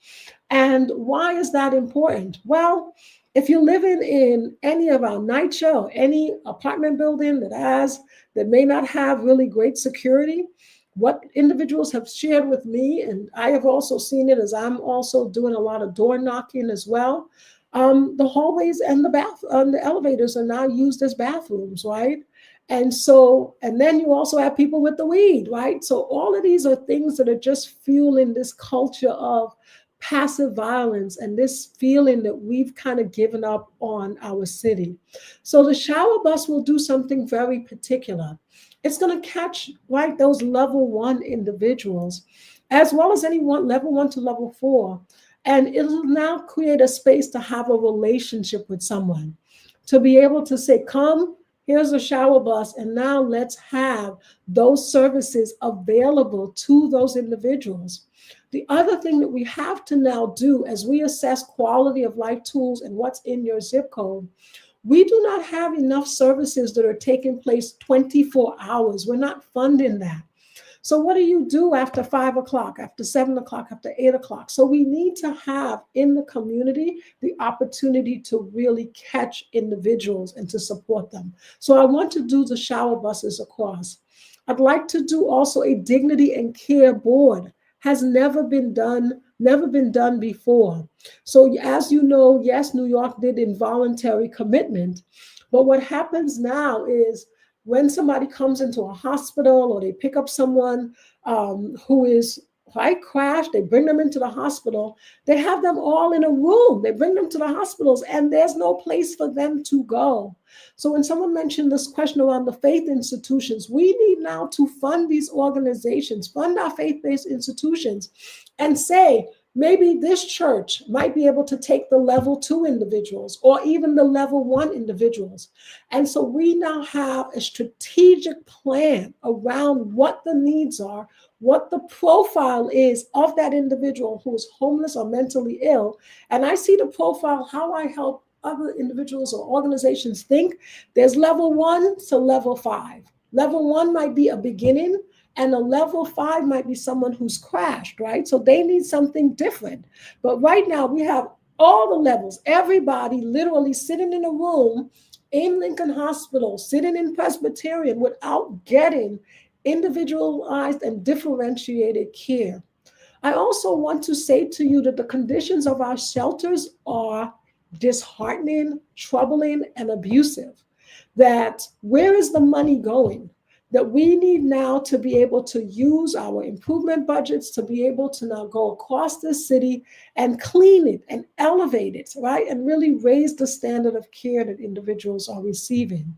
And why is that important? Well, if you're living in any of our NYCHA or any apartment building that may not have really great security, what individuals have shared with me, and I have also seen it as I'm also doing a lot of door knocking as well. The hallways and the elevators are now used as bathrooms, right? And then you also have people with the weed, right? So all of these are things that are just fueling this culture of passive violence and this feeling that we've kind of given up on our city. So the shower bus will do something very particular. It's going to catch, right, those level 1 individuals, as well as anyone level 1 to level 4. And it'll now create a space to have a relationship with someone, to be able to say, come, here's a shower bus, and now let's have those services available to those individuals. The other thing that we have to now do as we assess quality of life tools and what's in your zip code, we do not have enough services that are taking place 24 hours. We're not funding that. So what do you do after 5 o'clock, after 7 o'clock, after 8 o'clock? So we need to have in the community the opportunity to really catch individuals and to support them. So I want to do the shower buses across. I'd like to do also a dignity and care board. Has never been done before. So as you know, yes, New York did involuntary commitment, but what happens now is when somebody comes into a hospital or they pick up someone who is crashed, they bring them into the hospital, they have them all in a room. They bring them to the hospitals and there's no place for them to go. So when someone mentioned this question around the faith institutions, we need now to fund these organizations, fund our faith-based institutions, and say, maybe this church might be able to take the level 2 individuals or even the level 1 individuals. And so we now have a strategic plan around what the needs are, what the profile is of that individual who is homeless or mentally ill. And I see the profile, how I help other individuals or organizations think. There's level 1 to level 5. Level 1 might be a beginning, and a level 5 might be someone who's crashed, right? So they need something different. But right now we have all the levels, everybody literally sitting in a room in Lincoln Hospital, sitting in Presbyterian without getting individualized and differentiated care. I also want to say to you that the conditions of our shelters are disheartening, troubling, and abusive. That where is the money going? that we need now to be able to use our improvement budgets to be able to now go across the city and clean it and elevate it, right? And really raise the standard of care that individuals are receiving.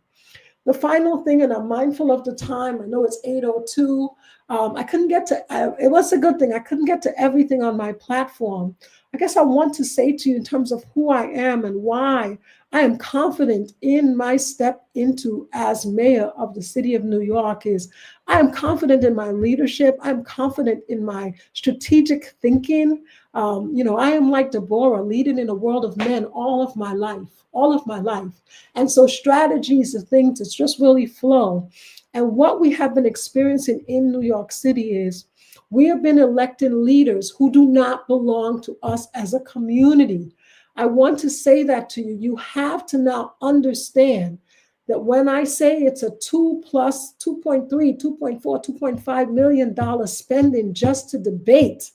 The final thing, and I'm mindful of the time, I know it's 8:02. I couldn't get to, it was a good thing, I couldn't get to everything on my platform. I guess I want to say to you in terms of who I am and why I am confident in my step into as mayor of the city of New York is I am confident in my leadership. I'm confident in my strategic thinking. I am like Deborah, leading in a world of men all of my life. And so strategies and things that just really flow. And what we have been experiencing in New York City is we have been electing leaders who do not belong to us as a community. I want to say that to you. You have to now understand that when I say it's a 2 plus 2.3, 2.4, $2.5 million spending just to debate,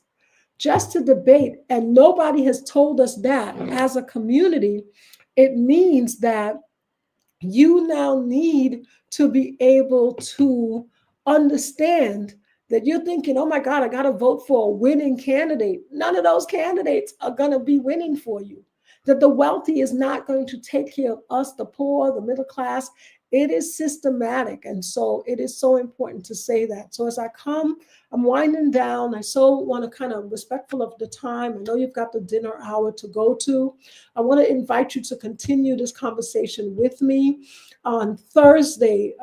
and nobody has told us that as a community, it means that you now need to be able to understand that you're thinking, oh my God, I got to vote for a winning candidate. None of those candidates are going to be winning for you. That the wealthy is not going to take care of us, the poor, the middle class. It is systematic. And so it is so important to say that. So as I come, I'm winding down. I so want to kind of respectful of the time. I know you've got the dinner hour to go to. I want to invite you to continue this conversation with me on Thursday.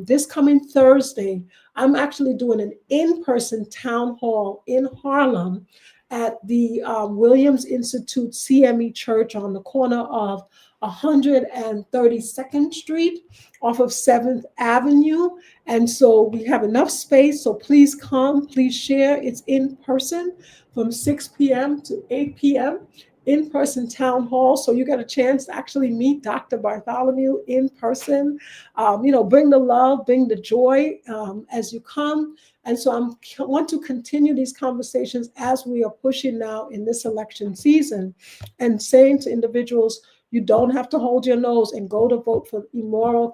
This coming Thursday, I'm actually doing an in-person town hall in Harlem at the Williams Institute CME Church on the corner of 132nd Street off of 7th Avenue. And so we have enough space. So please come, please share. It's in person from 6 p.m. to 8 p.m. in-person town hall. So you get a chance to actually meet Dr. Bartholomew in person. Bring the love, bring the joy as you come. And so I want to continue these conversations as we are pushing now in this election season and saying to individuals, you don't have to hold your nose and go to vote for immoral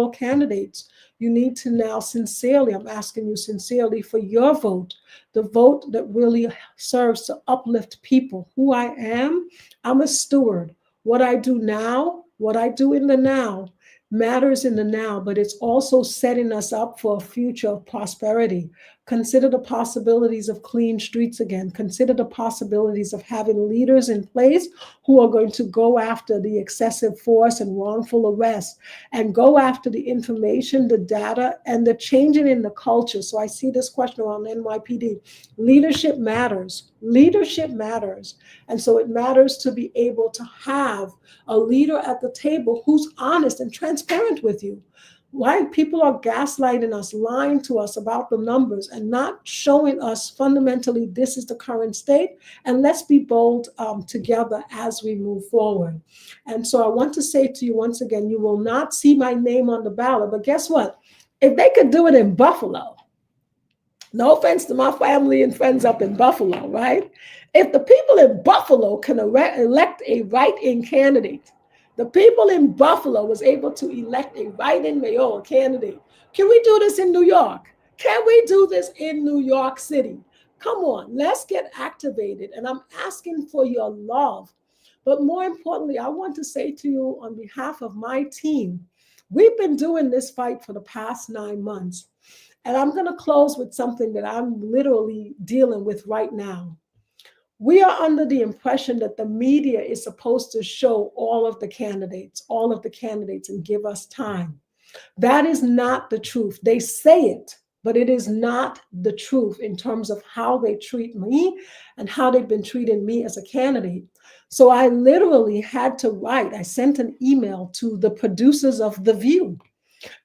candidates. You need to now sincerely, I'm asking you sincerely for your vote, the vote that really serves to uplift people. Who I am, I'm a steward. What I do now, what I do in the now, matters in the now, but it's also setting us up for a future of prosperity. Consider the possibilities of clean streets again. Consider the possibilities of having leaders in place who are going to go after the excessive force and wrongful arrest and go after the information, the data, and the changing in the culture. So I see this question around NYPD. Leadership matters. Leadership matters. And so it matters to be able to have a leader at the table who's honest and transparent with you. Why people are gaslighting us, lying to us about the numbers and not showing us fundamentally this is the current state. And let's be bold together as we move forward. And so I want to say to you once again, you will not see my name on the ballot, but guess what? If they could do it in Buffalo, no offense to my family and friends up in Buffalo, right? If the people in Buffalo can elect a write-in candidate, the people in Buffalo was able to elect a write-in mayoral candidate. Can we do this in New York? Can we do this in New York City? Come on, let's get activated. And I'm asking for your love. But more importantly, I want to say to you on behalf of my team, we've been doing this fight for the past 9 months. And I'm going to close with something that I'm literally dealing with right now. We are under the impression that the media is supposed to show all of the candidates, and give us time. That is not the truth. They say it, but it is not the truth in terms of how they treat me and how they've been treating me as a candidate. So I literally had to write, I sent an email to the producers of The View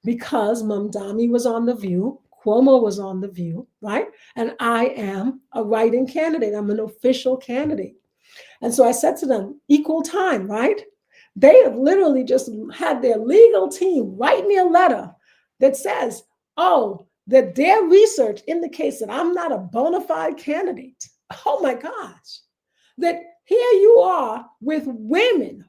because Mamdani was on The View, Cuomo was on The View, right? And I am a write-in candidate. I'm an official candidate. And so I said to them, equal time, right? They have literally just had their legal team write me a letter that says, that their research indicates that I'm not a bona fide candidate. Oh my gosh. That Here you are with women,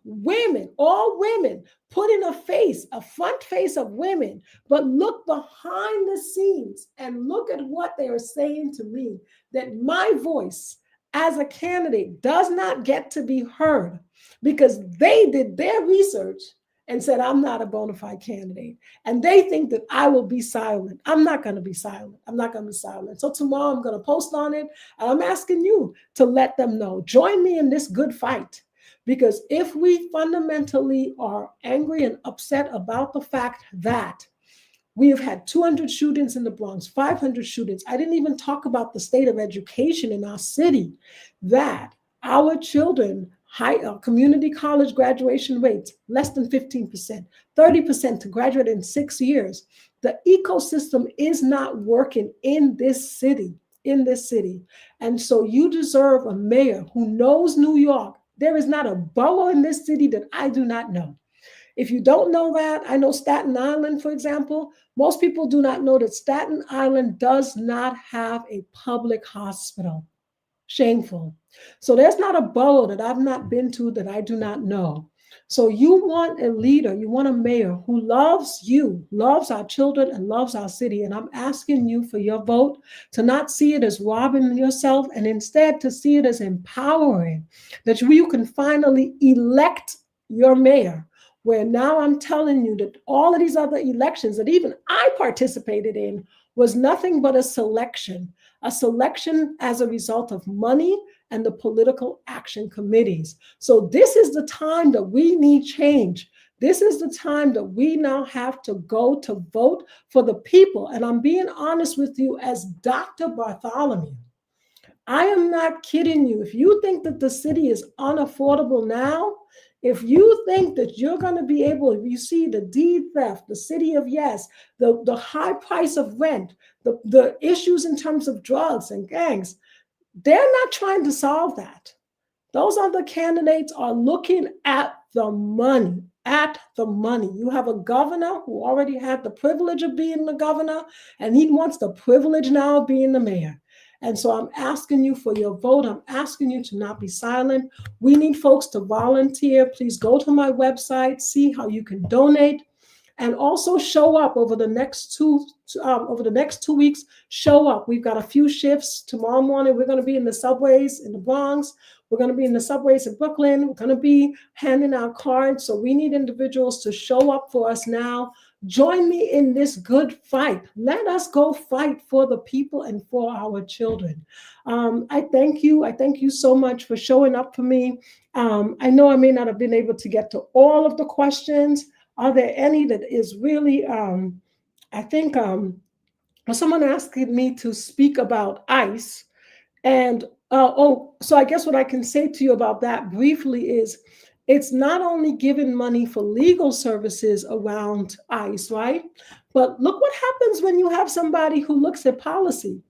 all women, putting a front face of women, but look behind the scenes and look at what they are saying to me, that my voice as a candidate does not get to be heard because they did their research and said, I'm not a bona fide candidate. And they think that I will be silent. I'm not going to be silent. I'm not going to be silent. So tomorrow I'm going to post on it. And I'm asking you to let them know. Join me in this good fight. Because if we fundamentally are angry and upset about the fact that we have had 200 shootings in the Bronx, 500 shootings. I didn't even talk about the state of education in our city, that our children, community college graduation rates, less than 15%, 30% to graduate in 6 years. The ecosystem is not working in this city, And so you deserve a mayor who knows New York. There is not a borough in this city that I do not know. If you don't know that, I know Staten Island, for example. Most people do not know that Staten Island does not have a public hospital. Shameful. So there's not a borough that I've not been to that I do not know. So you want a leader, you want a mayor who loves you, loves our children, and loves our city. And I'm asking you for your vote to not see it as robbing yourself and instead to see it as empowering, that you can finally elect your mayor. Where now I'm telling you that all of these other elections that even I participated in was nothing but a selection as a result of money and the political action committees. So this is the time that we need change. This is the time that we now have to go to vote for the people. And I'm being honest with you as Dr. Bartholomew. I am not kidding you. If you think that the city is unaffordable now, if you think that you're going to be able, if you see the deed theft, the city of yes, the high price of rent, the issues in terms of drugs and gangs, they're not trying to solve that. Those other candidates are looking at the money, You have a governor who already had the privilege of being the governor, and he wants the privilege now of being the mayor. And so I'm asking you for your vote. I'm asking you to not be silent. We need folks to volunteer. Please go to my website, see how you can donate, and also show up over the next 2 weeks. Show up. We've got a few shifts. Tomorrow morning, we're going to be in the subways in the Bronx. We're going to be in the subways in Brooklyn. We're going to be handing out cards. So we need individuals to show up for us now. Join me in this good fight. Let us go fight for the people and for our children. I thank you. I thank you so much for showing up for me. I know I may not have been able to get to all of the questions. Are there any that is really, I think someone asked me to speak about ICE. And so I guess what I can say to you about that briefly is it's not only giving money for legal services around ICE, right? But look what happens when you have somebody who looks at policy.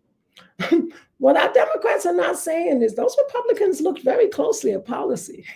What our Democrats are not saying is those Republicans look very closely at policy.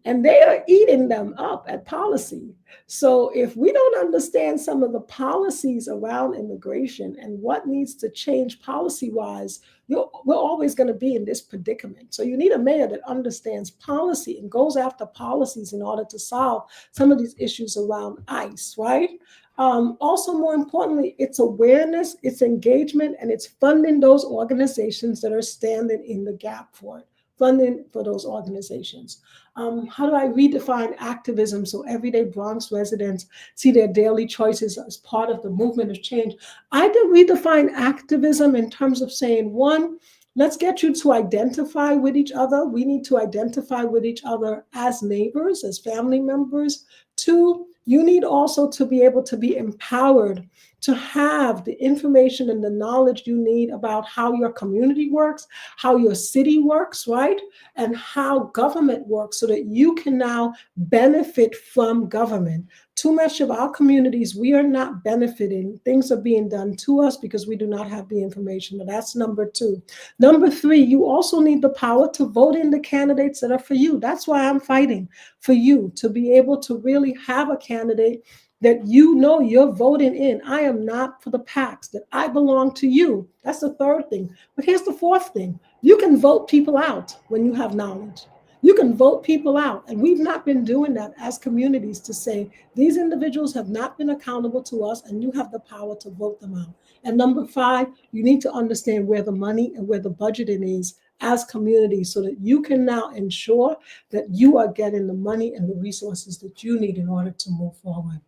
And they are eating them up at policy. So if we don't understand some of the policies around immigration and what needs to change policy-wise, we're always going to be in this predicament. So you need a mayor that understands policy and goes after policies in order to solve some of these issues around ICE, right? Also, more importantly, it's awareness, it's engagement, and it's funding those organizations that are standing in the gap for it. Funding for those organizations. How do I redefine activism so everyday Bronx residents see their daily choices as part of the movement of change? I did redefine activism in terms of saying, one, let's get you to identify with each other. We need to identify with each other as neighbors, as family members. Two, you need also to be able to be empowered to have the information and the knowledge you need about how your community works, how your city works, right? And how government works so that you can now benefit from government. Too much of our communities, we are not benefiting. Things are being done to us because we do not have the information. But that's number two. Number three, you also need the power to vote in the candidates that are for you. That's why I'm fighting for you to be able to really have a candidate that you know you're voting in. I am not for the PACs, that I belong to you. That's the third thing. But here's the fourth thing. You can vote people out when you have knowledge. You can vote people out. And we've not been doing that as communities to say, these individuals have not been accountable to us and you have the power to vote them out. And number 5, you need to understand where the money and where the budgeting is as communities so that you can now ensure that you are getting the money and the resources that you need in order to move forward.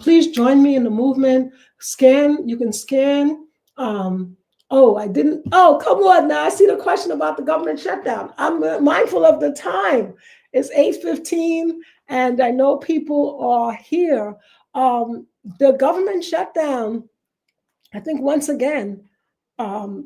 Please join me in the movement. You can scan. Come on now. I see the question about the government shutdown. I'm mindful of the time. It's 8:15 and I know people are here. The government shutdown, I think once again,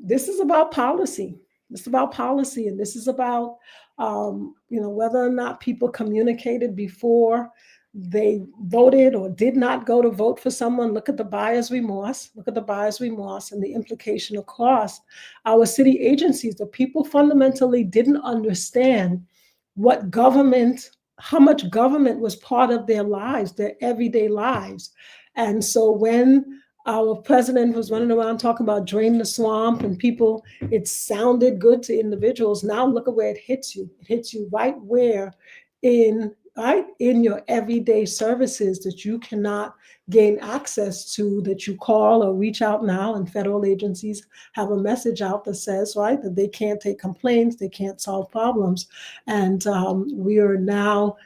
this is about policy. This is about policy, and this is about whether or not people communicated before they voted or did not go to vote for someone. Look at the buyer's remorse. Look at the buyer's remorse and the implication across our city agencies. The people fundamentally didn't understand how much government was part of their lives, their everyday lives. And so when our president was running around talking about drain the swamp and people, it sounded good to individuals. Now look at where it hits you. It hits you right in your everyday services that you cannot gain access to, that you call or reach out now, and federal agencies have a message out that says, right, that they can't take complaints, they can't solve problems. And we are now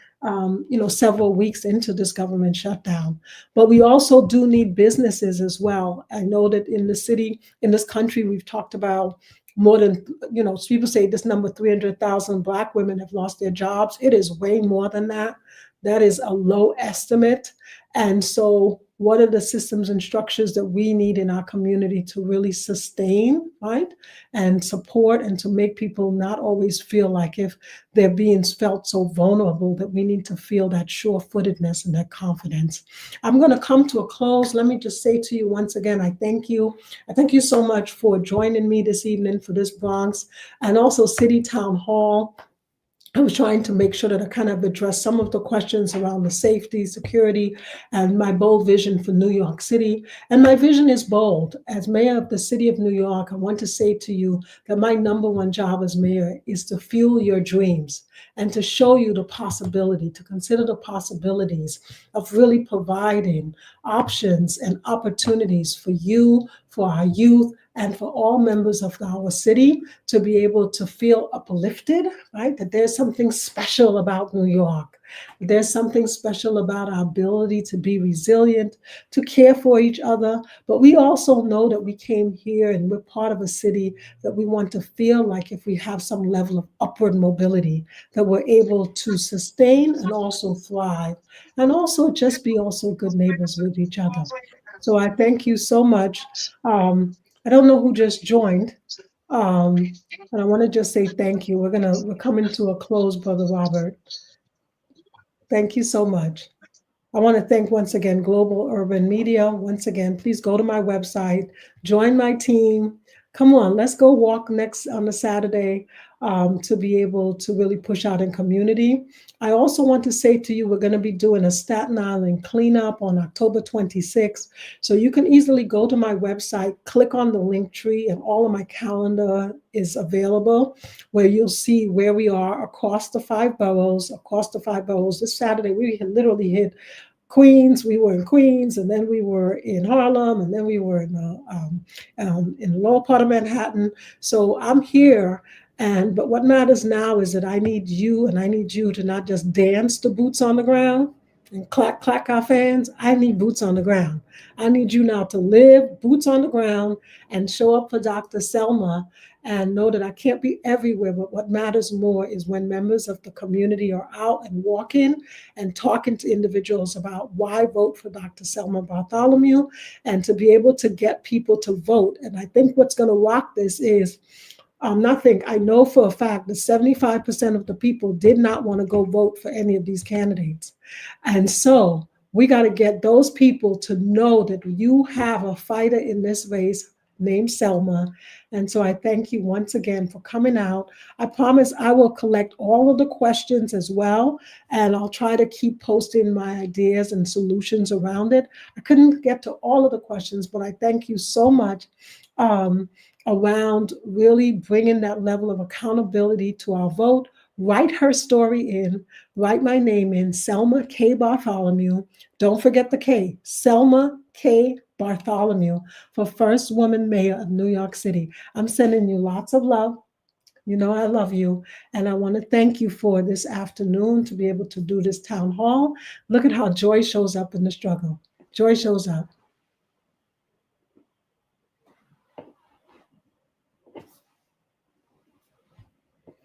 several weeks into this government shutdown. But we also do need businesses as well. I know that in the city, in this country, we've talked about more than, people say this number 300,000 Black women have lost their jobs. It is way more than that. That is a low estimate. And so what are the systems and structures that we need in our community to really sustain, right, and support, and to make people not always feel like if they're being felt so vulnerable, that we need to feel that sure-footedness and that confidence. I'm going to come to a close. Let me just say to you once again, I thank you. I thank you so much for joining me this evening for this Bronx and also City Town Hall. I was trying to make sure that I kind of address some of the questions around the safety, security, and my bold vision for New York City. And my vision is bold. As mayor of the city of New York, I want to say to you that my number one job as mayor is to fuel your dreams and to show you the possibility, to consider the possibilities of really providing options and opportunities for you, for our youth, and for all members of our city to be able to feel uplifted, right? That there's something special about New York. There's something special about our ability to be resilient, to care for each other. But we also know that we came here and we're part of a city that we want to feel like if we have some level of upward mobility, that we're able to sustain and also thrive, and also just be also good neighbors with each other. So I thank you so much. I don't know who just joined, and I want to just say thank you. We're coming to a close, Brother Robert. Thank you so much. I want to thank once again Global Urban Media. Once again, please go to my website, join my team. Come on, let's go walk next on a Saturday to be able to really push out in community. I also want to say to you, we're going to be doing a Staten Island cleanup on October 26th. So you can easily go to my website, click on the link tree, and all of my calendar is available, where you'll see where we are across the 5 boroughs. This Saturday, we literally hit Queens. We were in Queens, and then we were in Harlem, and then we were in the lower part of Manhattan. So I'm here. But what matters now is that I need you, and I need you to not just dance to boots on the ground and clap, clap our fans. I need boots on the ground. I need you now to live boots on the ground and show up for Dr. Selma and know that I can't be everywhere. But what matters more is when members of the community are out and walking and talking to individuals about why vote for Dr. Selma Bartholomew, and to be able to get people to vote. And I think what's going to rock this is, I know for a fact that 75% of the people did not want to go vote for any of these candidates. And so we got to get those people to know that you have a fighter in this race named Selma. And so I thank you once again for coming out. I promise I will collect all of the questions as well, and I'll try to keep posting my ideas and solutions around it. I couldn't get to all of the questions, but I thank you so much around really bringing that level of accountability to our vote, Write her story in, write my name in, Selma K. Bartholomew. Don't forget the K, Selma K. Bartholomew, for first woman mayor of New York City. I'm sending you lots of love. You know I love you. And I want to thank you for this afternoon to be able to do this town hall. Look at how joy shows up in the struggle. Joy shows up.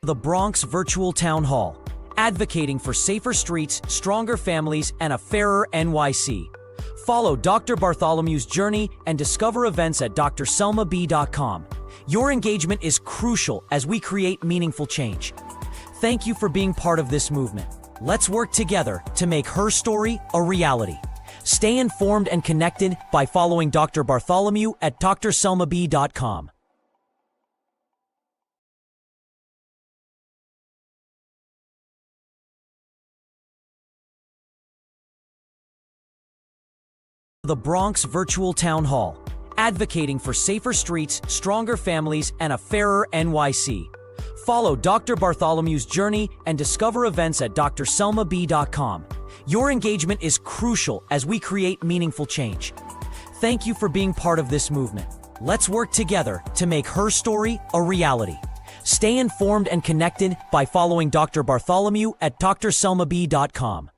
The Bronx Virtual Town Hall, advocating for safer streets, stronger families, and a fairer NYC. Follow Dr. Bartholomew's journey and discover events at drselmab.com. Your engagement is crucial as we create meaningful change. Thank you for being part of this movement. Let's work together to make her story a reality. Stay informed and connected by following Dr. Bartholomew at drselmab.com. The Bronx Virtual Town Hall, advocating for safer streets, stronger families, and a fairer NYC. Follow Dr. Bartholomew's journey and discover events at drselmab.com. Your engagement is crucial as we create meaningful change. Thank you for being part of this movement. Let's work together to make her story a reality. Stay informed and connected by following Dr. Bartholomew at drselmab.com.